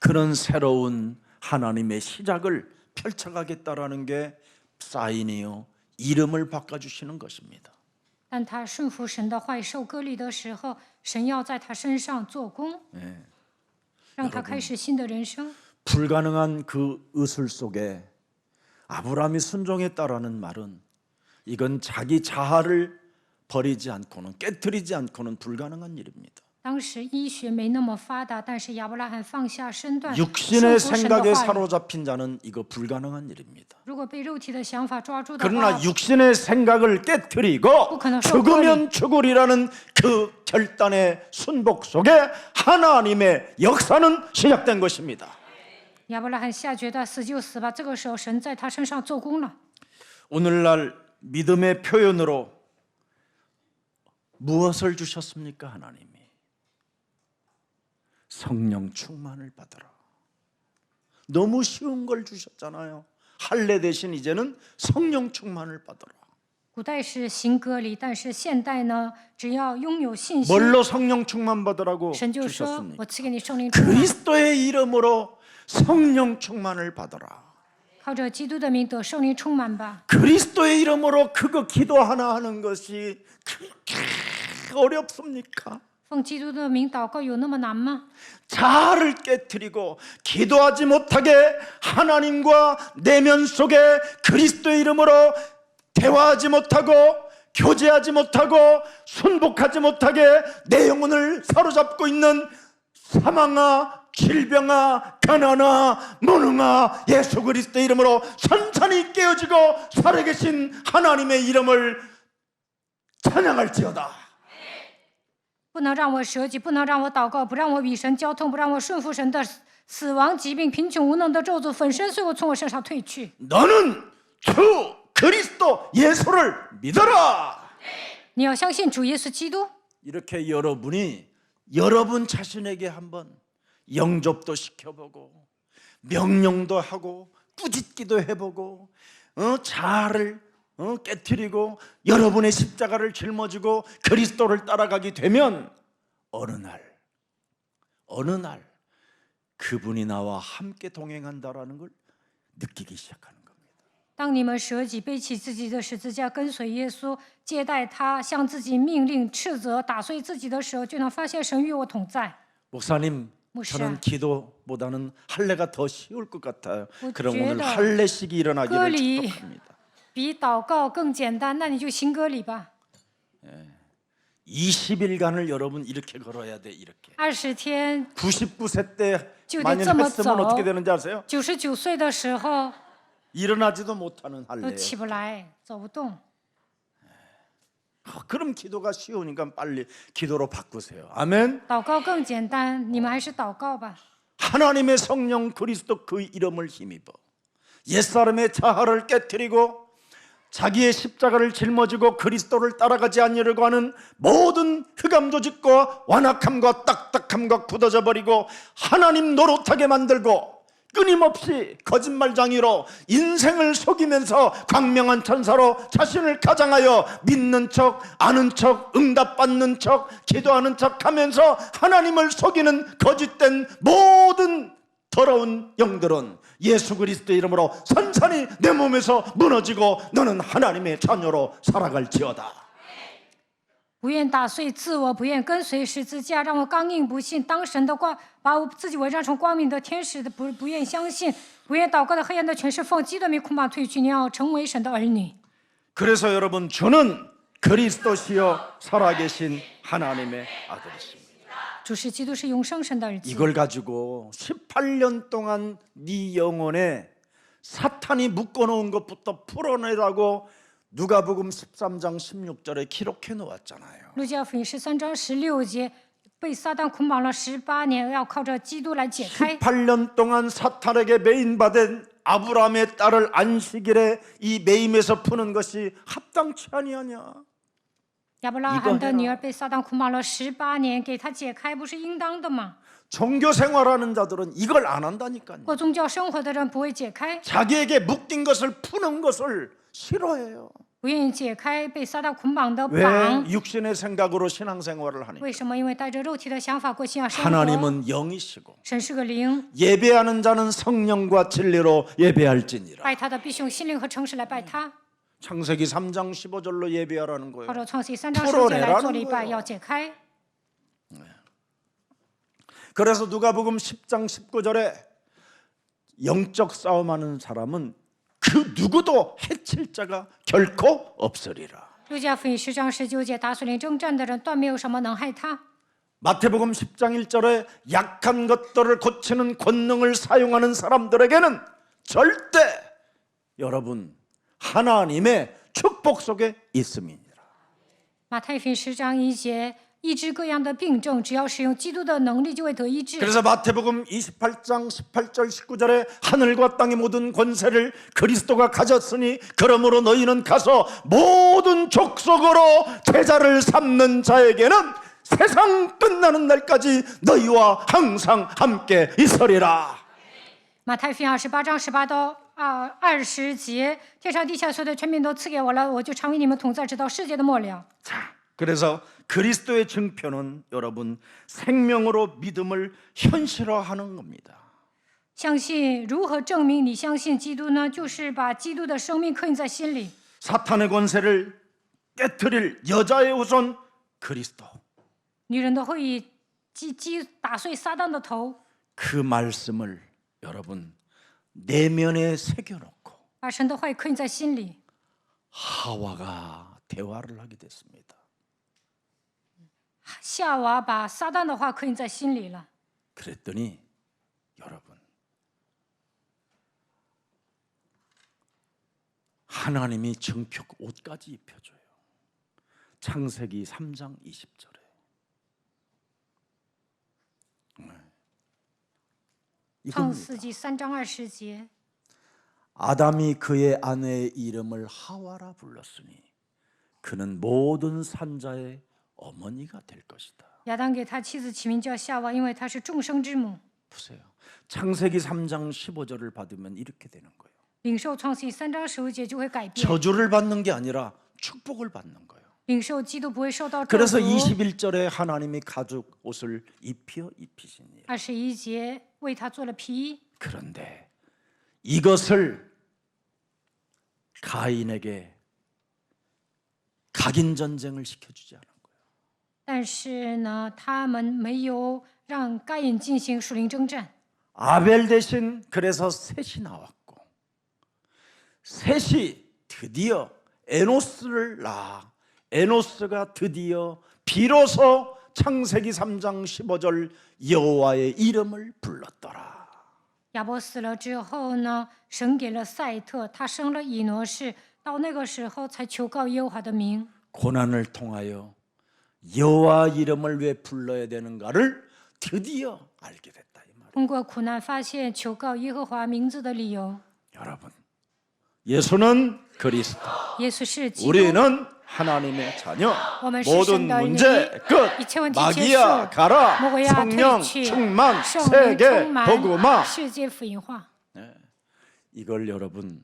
그런 새로운 하나님의 시작을 펼쳐가겠다라는 게 사인이요, 이름을 바꿔주시는 것입니다. 但他顺服神的话语，受割礼的时候，神要在他身上做工，让他开始新的人生。 불가능한 그 의술 속에 아브라함이 순종했다라는 말은 이건 자기 자아를 버리지 않고는, 깨트리지 않고는 불가능한 일입니다. 当时医学没那么发达，但是亚伯拉罕放下身段， 육신의 顺服神的 생각에 话语。 사로잡힌 자는 이거 불가능한 일입니다. 如果被肉体的想法抓住的 그러나 话， 육신의 생각을 깨트리고 죽으면 죽으리라는 그 결단의 순복 속에 하나님의 역사는 시작된 것입니다. 亚伯拉罕下决断死就死吧。这个时候，神在他身上做工了。 오늘날 믿음의 표현으로 무엇을 주셨습니까? 하나님이 성령 충만을 받아라. 너무 쉬운 걸 주셨잖아요. 할례 대신 이제는 성령 충만을 받아라. 古代是行割礼，但是现代呢，只要拥有信心， 뭘로 성령 충만 받으라고 神就说：“ 주셨습니까? 我赐给你圣灵充满， 그리스도의 이름으로 성령 충만을 받아라. 靠着基督的名得圣灵充满吧。 그리스도의 이름으로 그거 기도 하나 하는 것이 그렇게 어렵습니까? 奉基督的名祷告有那么难吗？ 자아를 깨트리고 기도하지 못하게 하나님과 내면 속에 그리스도의 이름으로 대화하지 못하고 교제하지 못하고 순복하지 못하게 내 영혼을 사로잡고 있는 사망아, 질병아, 가난아, 무능아, 예수 그리스도의 이름으로 선선히 깨어지고 살아계신 하나님의 이름을 찬양할지어다. 不能让我舍己，不能让我祷告，不让我与神交通，不让我顺服神的死亡、疾病、贫穷、无能的咒诅、粉身碎骨从我身上退去。 너는 주 그리스도 예수를 믿어라. 你要相信主耶稣基督。 이렇게 여러분이 여러분 자신에게 한번 영접도 시켜보고 명령도 하고 꾸짖기도 해보고 자아를 깨트리고 여러분의 십자가를 짊어지고 그리스도를 따라가게 되면 어느 날 그분이 나와 함께 동행한다라는 걸 느끼기 시작하는 겁니다. 当你们舍己背起自己的十字架，跟随耶稣，接待他，向自己命令、斥责、打碎自己的时候，就能发现神与我同在。 목사님, 목사. 저는 기도보다는 할례가 더 쉬울 것 같아요. 그럼 我觉 오늘 得 할례식이 일어나기를 割礼 축복합니다. 比祷告更简单，那你就行割礼吧。 20일간을 여러분 이렇게 걸어야 돼. 이렇게 20天 99세 때 저 만일 이제 했으면 좀 어떻게 되는지 아세요? ，99岁的时候 일어나지도 못하는 都 할례예요. 起不来，走不动。 그럼 기도가 쉬우니까 빨리 기도로 바꾸세요. 아멘. 祷告更简单，你们还是祷告吧。 하나님의 성령 그리스도 그 이름을 힘입어 옛사람의 자아를 깨트리고 자기의 십자가를 짊어지고 그리스도를 따라가지 않으려고 하는 모든 흑암 조직과 완악함과 딱딱함과 굳어져 버리고 하나님 노릇하게 만들고 끊임없이 거짓말장이로 인생을 속이면서 광명한 천사로 자신을 가장하여 믿는 척, 아는 척, 응답받는 척, 기도하는 척 하면서 하나님을 속이는 거짓된 모든 더러운 영들은 예수 그리스도의 이름으로 선선히 내 몸에서 무너지고 너는 하나님의 자녀로 살아갈지어다. 不愿打碎自我，不愿跟随十字架，让我刚硬不信。当神的光把我自己伪装成光明的天使的，不愿相信，不愿祷告的黑暗的权势奉基督名苦马退去。你要成为神的儿女。 그래서 여러분 저는 그리스도시요 살아계신 하나님의 아들이십니다. 主是基督，是永生神的儿子。 이걸 가지고 18년 동안 네 영혼에 사탄이 묶어놓은 것부터 풀어내라고 누가복음 13장 16절에 기록해 놓았잖아요. 路加福音13章16节，被撒旦捆绑了18年，要靠着基督来解开。 18년 동안 사탄에게 매인받은 아브라함의 딸을 안식일에 이 매임에서 푸는 것이 합당치 아니하냐? 亚伯拉罕的女儿被撒旦捆绑了18年，给她解开，不是应当的吗？ 종교 생활하는 자들은 이걸 안 한다니까요. 过宗教生活的人不会解开， 자기에게 묶인 것을 푸는 것을 싫어해요. 不愿意解开被撒旦捆绑的 왜 绑。 육신의 생각으로 신앙생활을 하니까? 为什么？因为带着肉体的想法过信仰生活。 하나님은 영이시고 神是个灵， 예배하는 자는 성령과 진리로 예배할지니라. 拜他的必须用心灵和诚实来拜他。 창세기 3장 15절로 예배하라는 거예요. 靠着创世3章15节来做礼拜， 풀어내라는 要解开。 그래서 누가복음 10장 19절에 영적 싸움하는 사람은 그 누구도 해칠 자가 결코 없으리라. 路加福音10章19节，打属灵征战的人，断没有什么能害他。 마태복음 10장 1절에 약한 것들을 고치는 권능을 사용하는 사람들에게는 절대 여러분 하나님의 축복 속에 있음이니라. 马太福音10章1节，医治各样的病症，只要使用基督的能力，就会得医治。 그래서 마태복음 28장 18절 19절에 하늘과 땅의 모든 권세를 그리스도가 가졌으니 그러므로 너희는 가서 모든 족속으로 제자를 삼는 자에게는 세상 끝나는 날까지 너희와 항상 함께 있으리라. 马太福音28章18到20节，天上地下所有的权柄都赐给我了，我就常与你们同在，直到世界的末了。 자, 그래서 그리스도의 증표는 여러분 생명으로 믿음을 현실화하는 겁니다. 相信如何证明你相信基督呢？就是把基督的生命刻印在心里。 사탄의 권세를 깨트릴 여자의 후손 그리스도. 女人的会以打碎撒旦的头， 그 말씀을 여러분 내면에 새겨놓고 把神的话语刻印在心里。 하와가 대화를 하게 됐습니다. 夏娃把撒旦的话刻印在心里了。 그랬더니 여러분 하나님이 증표 옷까지 입혀줘요. 창세기 3장 20절에. 이겁니다. 创世纪3章20节， 아담이 그의 아내의 이름을 하와라 불렀으니 그는 모든 산자의 어머니가 될 것이다. 亚当给他妻子起名叫夏娃，因为她是众生之母。 보세요. 창세기 3장 15절을 받으면 이렇게 되는 거예요. 领受创世纪3章15节就会改变， 저주를 받는 게 아니라 축복을 받는 거예요. 领受基督不会受到咒 그래서 诅。 21절에 하나님이 가죽 옷을 입히시니 21节为他做了皮衣， 그런데 이것을 가인에게 각인 전쟁을 시켜주지 않은 거예요. 但是呢，他们没有让该隐进行属灵征战。 아벨 대신 그래서 셋이 나왔고 셋이 드디어 에노스를 낳아 에노스가 드디어 비로소 창세기 3장 15절 여호와의 이름을 불렀더라. 亚伯死了之后呢，神给了赛特，他生了以挪士，到那个时候才求告耶和华的名。 고난을 통하여 여호와 이름을 왜 불러야 되는가를 드디어 알게 됐다 이 말이에요. 通过苦难发现求告耶和华名字的理由。 여러분, 예수는 그리스도, 耶稣是基督， 우리는 하나님의 자녀. 我们是 모든 神的儿女， 문제 끝. 一切问题结 마귀야 束， 가라. 魔鬼呀 성령 退去， 충만 圣灵 세계 充满， 복음화. 世界福音化。 이걸 여러분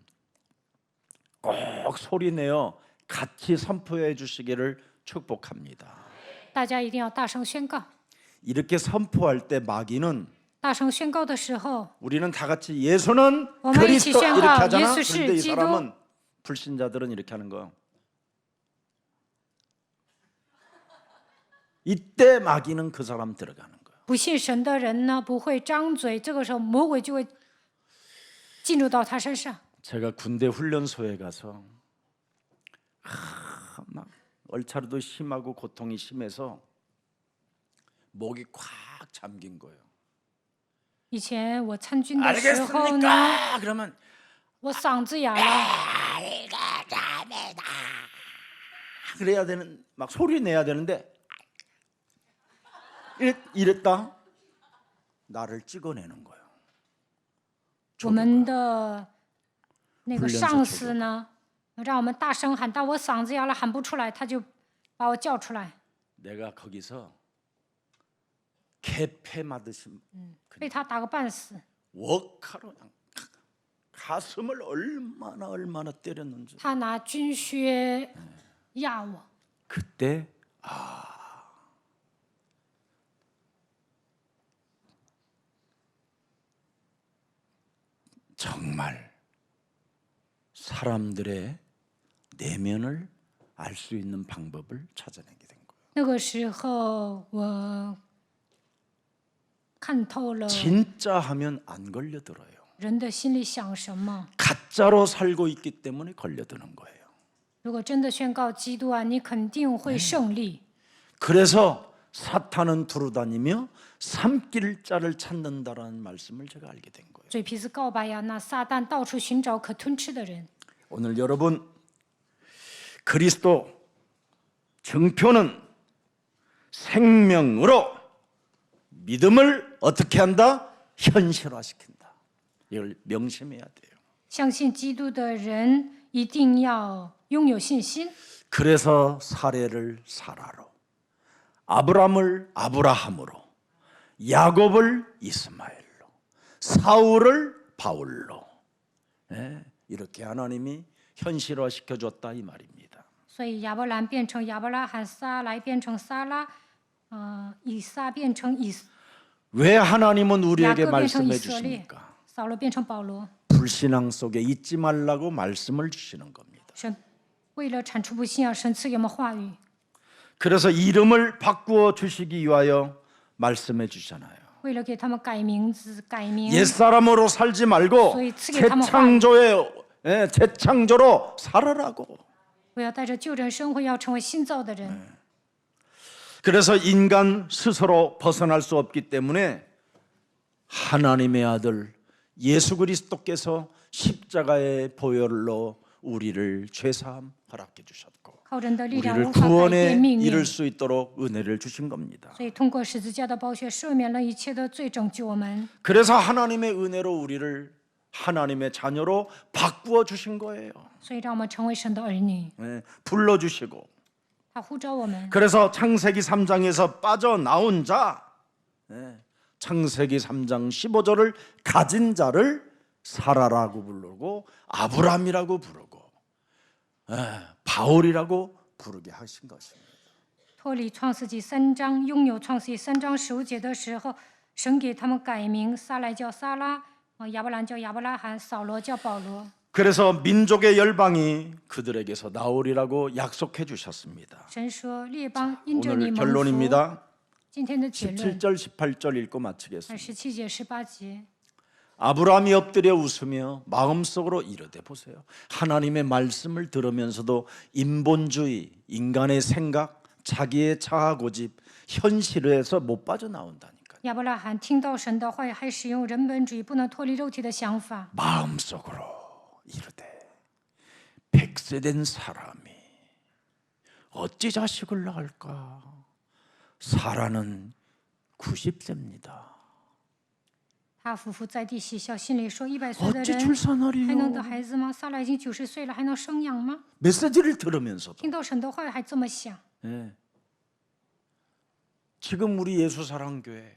꼭 소리내어 같이 선포해 주시기를 축복합니다. 大家一定要大声宣告。 이렇게 선포할 때 마귀는 大声宣告的时候， 우리는 다 같이 예수는 我们一起 그리스도 宣 이렇게 告 하잖아. 耶稣是 그런데 이 基督。 사람은 불신자들은 이렇게 하는 거. 이때 마귀는 그 사람 들어가는 거예요. 不信神的人呢，不会张嘴，这个时候魔鬼就会进入到他身上。 제가 군대 훈련소에 가서 막 얼차려도 심하고 고통이 심해서 목이 꽉 잠긴 거예요. 以前我参军的时候呢， 알겠습니까? 그러면 我嗓子哑了， 그래야 되는 막 소리 내야 되는데 이랬다 나를 찍어내는 거예요. 我们的那个上司呢，让我们大声喊，但我嗓子哑了喊不出来，他就把我叫出来， 내가 거기서 개패 맞으신 被他打个半死。 웍하러 그냥 가슴을 얼마나 때렸는지 他拿军靴压我， 그때 정말 사람들의 내면을 알 수 있는 방법을 찾아내게 된 거예요. 那个时候我看透了 진짜 하면 안 걸려들어요. 人的心里想什么。 가짜로 살고 있기 때문에 걸려드는 거예요. 如果真的宣告基督啊，你肯定会胜利。 그래서 사탄은 두루다니며 삼킬 자를 찾는다라는 말씀을 제가 알게 된 거예요. 嘴皮子告白呀，那撒旦到处寻找可吞吃的人。 오늘 여러분 그리스도 증표는 생명으로 믿음을 어떻게 한다? 현실화시킨다. 이걸 명심해야 돼요. 相信基督的人一定要拥有信心。 그래서 사례를 사라로, 아브람을 아브라함으로, 야곱을 이스마엘로, 사울을 바울로, 이렇게 하나님이 현실화시켜 줬다 이 말입니다. 所以亚伯兰变成亚伯拉罕，撒来变成撒拉，以撒变成왜 하나님은 雅 우리에게 各变成以 말씀해 色列， 주십니까? 扫罗变成保罗。 불신앙 속에 있지 말라고 말씀을 주시는 겁니다. 神为了铲除不信啊，神赐给我们话语， 그래서 이름을 바꾸어 주시기 위하여 말씀해 주잖아요. 为了给他们改名字、改名。 옛사람으로 살지 말고 소위 쓰게 하면 재창조로 살아라고. 我要带着旧人生活，要成为新造的人。 그래서 인간 스스로 벗어날 수 없기 때문에 하나님의 아들 예수 그리스도께서 십자가의 보혈로 우리를 죄사함 허락해 주셨고 靠人的力量 우리를 无法改变 구원에 命运， 이를 수 있도록 은혜를 주신 겁니다. 所以通过十字架的宝血赦免了一切的罪，拯救我们。 그래서 하나님의 은혜로 우리를 하나님의 자녀로 바꾸어 주신 거예요. 所以让我们成为神的儿女， 불러 주시고 他呼召我们。 그래서 창세기 3장에서 빠져나온 자, 창세기 3장 15절을 가진 자를 사라라고 부르고 아브람이라고 부르고 바울이라고 부르게 하신 것입니다. 脱离创世纪3章，拥有创世纪3章15节的时候，神给他们改名，撒来叫撒拉，亚伯兰叫亚伯拉罕，扫罗叫保罗。 그래서 민족의 열방이 그들에게서 나오리라고 약속해 주셨습니다. 神说列邦因着你 오늘 蒙福。 결론입니다. 今天的结论 17절 18절 읽고 마치겠습니다. 17节、18节。 아브라함이 엎드려 웃으며 마음속으로 이르되 보세요. 하나님의 말씀을 들으면서도 인본주의, 인간의 생각, 자기의 자아 고집, 현실에서 못 빠져나온다니까요. 亚伯拉罕听到神的话，还使用人本主义，不能脱离肉体的想法。 마음속으로 이르되 100세 된 사람이 어찌 자식을 낳을까? 사라는 90세입니다. 他夫妇在地嬉笑，心里说：100岁的 어찌 人 출산하리요? 还能得孩子吗？撒拉已经90岁了，还能生养吗？ 메시지를 들으면서도 听到神的话还这么想。 지금 우리 예수사랑교회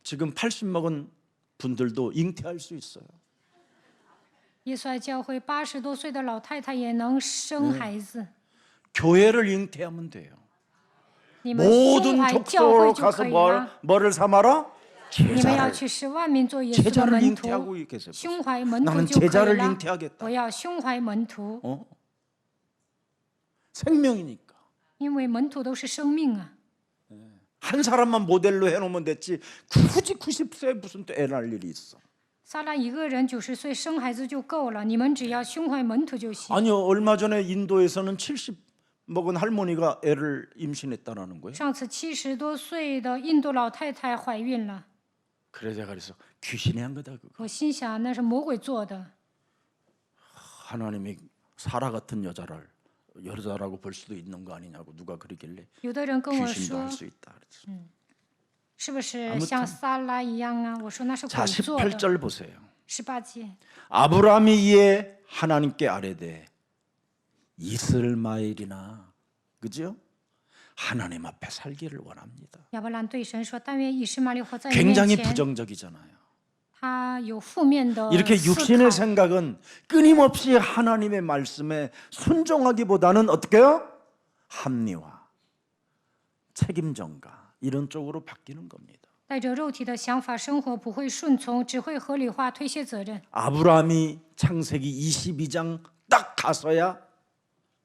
지금 80 먹은 분들도 잉태할 수 있어요. 耶稣爱教会80多岁的老太太也能生孩子。 교회를 잉태하면 돼요. 你们胸 모든 怀教会 족속으로 就 가서 可以了。 뭐를 삼아라? 你们要 제자를. 去使万民做耶稣的 제자를 门徒， 잉태하고 계세요. 胸怀门徒 나는 就可以 제자를 了。 잉태하겠다. 我要胸怀门徒， 생명이니까. 因为门徒都是生命啊。 한 사람만 모델로 해놓으면 됐지 굳이 90세에 무슨 또 애 낳을 일이 있어. 撒拉一个人90岁生孩子就够了，你们只要胸怀门徒就行。 아니요, 얼마 전에 인도에서는 70 먹은 할머니가 애를 임신했다라는 거예요. 上次70多岁的印度老太太怀孕了， 그래 제가 그래서 귀신이 한 거다 그거. 我心想那是魔鬼做的。 하나님이 사라 같은 여자라고 볼 수도 있는 거 아니냐고 누가 그러길래 有的人跟我 귀신도 说 할 수 있다 그랬어. 是不是像撒拉一样啊？我说那是 자 鬼做的。 18절 보세요. 18节， 아브라함이 이에 하나님께 아뢰되 이스마엘이나 그죠? 하나님 앞에 살기를 원합니다. 亚伯兰对神说：“但愿以实玛利活在你面 굉장히 前。 부정적이잖아요. 他有负面的 이렇게 思 육신의 考， 생각은 끊임없이 하나님의 말씀에 순종하기보다는 어떻게요? 합리화, 책임전가 이런 쪽으로 바뀌는 겁니다. 带着肉体的想法生活，不会顺从，只会合理化、推卸责任。 아브라함이 창세기 22장 딱 가서야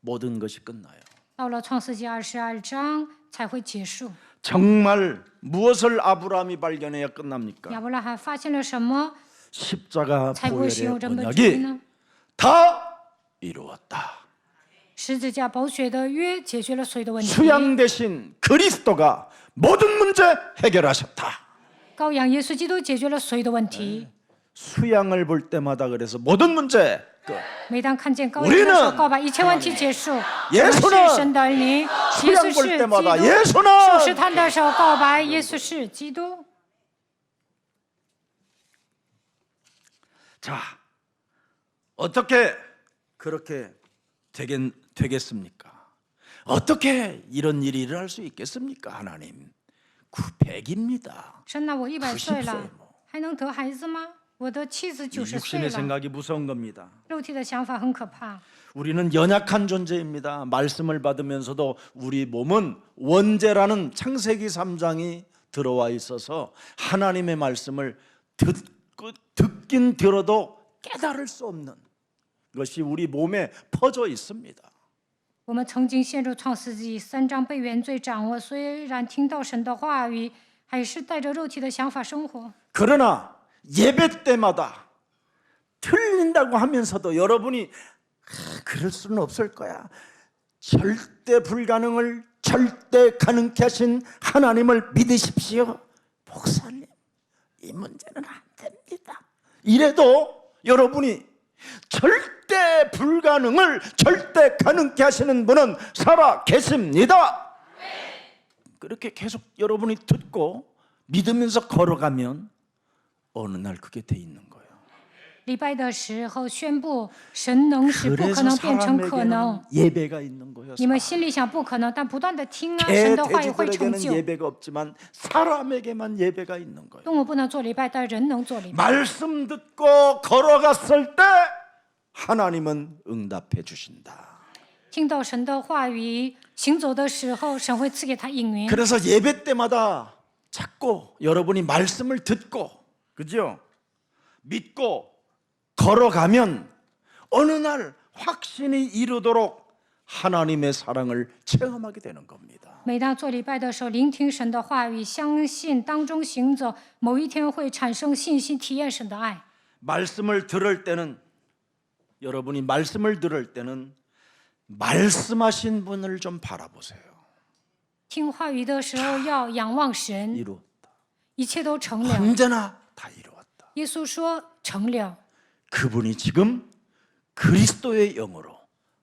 모든 것이 끝나요. 到了创世纪22章才会结束。 정말 무엇을 아브라함이 발견해야 끝납니까? 亚伯拉罕发现了什么 십자가 才不会使 보혈의 用这么久 언약이 呢？ 다 이루었다. 十字架宝血的约解决了所有的问题。 수양 대신 그리스도가 모든 문제 해결하셨다. 羔羊耶稣基督解决了所有的问题。 수양을 볼 때마다 그래서 모든 문제 끝. 每当看见羔羊的时候， 우리는 告白一切问题结束。 예수는 我们是神的儿女，耶 수양 稣 볼 是基 때마다 督。 예수는 受试探的时候，告白耶稣是基督。 자, 어떻게 그렇게 되겠습니까? 어떻게 이런 일이 일어날 수 있겠습니까? 하나님 100입니다. 神呐，我100岁 90岁了，还能得孩子吗？我的妻子90岁 육신의 了， 생각이 무서운 겁니다. 肉体的想法很可怕。 우리는 연약한 존재입니다. 말씀을 받으면서도 우리 몸은 원죄라는 창세기 3장이 들어와 있어서 하나님의 말씀을 듣긴 들어도 깨달을 수 없는 것이 우리 몸에 퍼져 있습니다. 我们曾经陷入创世纪3章被原罪掌握，虽然听到神的话语，还是带着肉体的想法生活。 그러나 예배 때마다 틀린다고 하면서도 여러분이 그럴 수는 없을 거야. 절대 불가능을 절대 가능케 하신 하나님을 믿으십시오. 목사님, 이 문제는 안 됩니다. 이래도 여러분이 절대 불가능을 절대 가능케 하시는 분은 살아 계십니다. 그렇게 계속 여러분이 듣고 믿으면서 걸어가면 어느 날 그게 돼 있는 거예요. 礼拜的时候宣布神能使不可 그래서 能变成可能。 사람에게는 예배가 있는 거예요. 你们心里想不可能，但不断的听啊， 개 神的话语会成 돼지들에게는 就。 예배가 없지만 사람에게만 예배가 있는 거예요. 动物不能做礼拜，但人能做礼拜。 말씀 듣고 걸어갔을 때 하나님은 응답해 주신다. 听到神的话语，行走的时候，神会赐给他应允。 그래서 예배 때마다 자꾸 여러분이 말씀을 듣고 그죠? 믿고 걸어가면 어느 날 확신이 이루도록 하나님의 사랑을 체험하게 되는 겁니다. 每当做礼拜的时候，聆听神的话语，相信当中行走，某一天会产生信心，体验神的爱。 말씀을 들을 때는 여러분이 말씀을 들을 때는 말씀하신 분을 좀 바라보세요. 听话语的时候要仰望神， 이루었다. 一切都成了。 언제나 다 이루었다. 耶稣说成了。 그분이 지금 그리스도의 영으로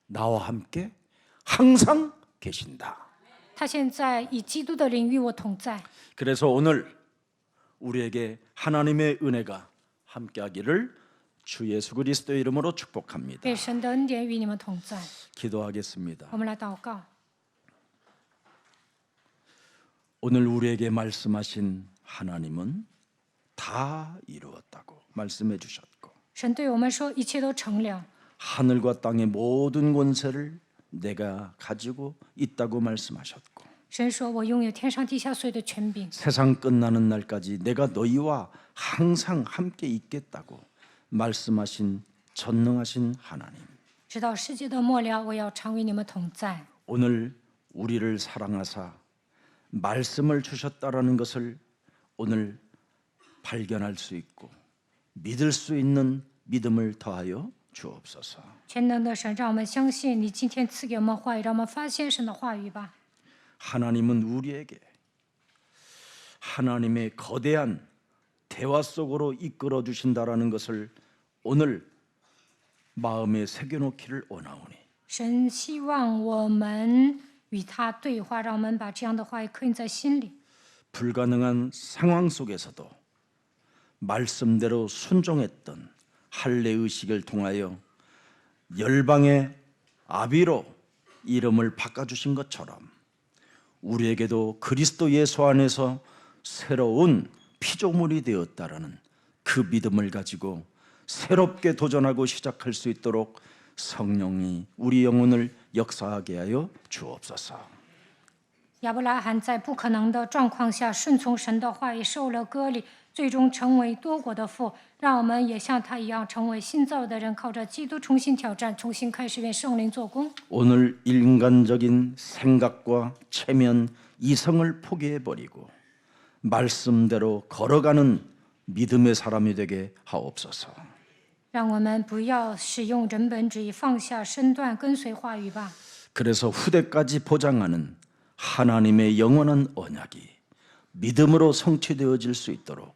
나와 함께 항상 계신다. 他现在以基督的灵与我同在。 그래서 오늘 우리에게 하나님의 은혜가 함께하기를 주 예수 그리스도의 이름으로 축복합니다. 愿神的恩典与你们同在。 기도하겠습니다. 我们来祷告。 오늘 우리에게 말씀하신 하나님은 다 이루었다고 말씀해 주셨고 神对我们说，一切都成了。 하늘과 땅의 모든 권세를 내가 가지고 있다고 말씀하셨고 神说：“我拥有天上地下所有的权柄， 세상 끝나는 날까지 내가 너희와 항상 함께 있겠다고 말씀하신 전능하신 하나님. 直到世界的末了，我要常与你们同在。” 오늘 우리를 사랑하사 말씀을 주셨다라는 것을 오늘 발견할 수 있고 믿을 수 있는 믿음을 더하여 주옵소서. 全能的神，让我们相信你今天赐给我们话语，让我们发现神的话语吧。 하나님은 우리에게 하나님의 거대한 대화 속으로 이끌어 주신다라는 것을 오늘 마음에 새겨놓기를 원하오니 神希望我们与他对话，让我们把这样的话语刻印在心里。 불가능한 상황 속에서도 말씀대로 순종했던 할례의식을 통하여 열방의 아비로 이름을 바꿔주신 것처럼 우리에게도 그리스도 예수 안에서 새로운 피조물이 되었다라는 그 믿음을 가지고 새롭게 도전하고 시작할 수 있도록 성령이 우리 영혼을 역사하게 하여 주옵소서. 亚伯拉罕在不可能的状况下顺从神的话语，受了割礼，最终成为多国的父。让我们也像他一样，成为新造的人，靠着基督重新挑战，重新开始，愿圣灵做工。 오늘 인간적인 생각과 체면, 이성을 포기해버리고 말씀대로 걸어가는 믿음의 사람이 되게 하옵소서. 让我们不要使用人本主义，放下身段，跟随话语吧。 그래서 후대까지 보장하는 하나님의 영원한 언약이 믿음으로 성취되어질 수 있도록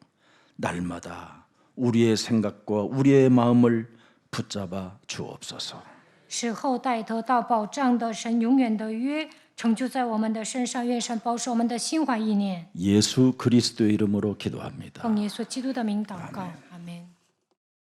날마다 우리의 생각과 우리의 마음을 붙잡아 주옵소서. 使后代得到保障的神永远的约成就在我们的身上，愿神保守我们的心怀意念。 예수 그리스도의 이름으로 기도합니다. 奉耶稣基督的名祷告，阿门。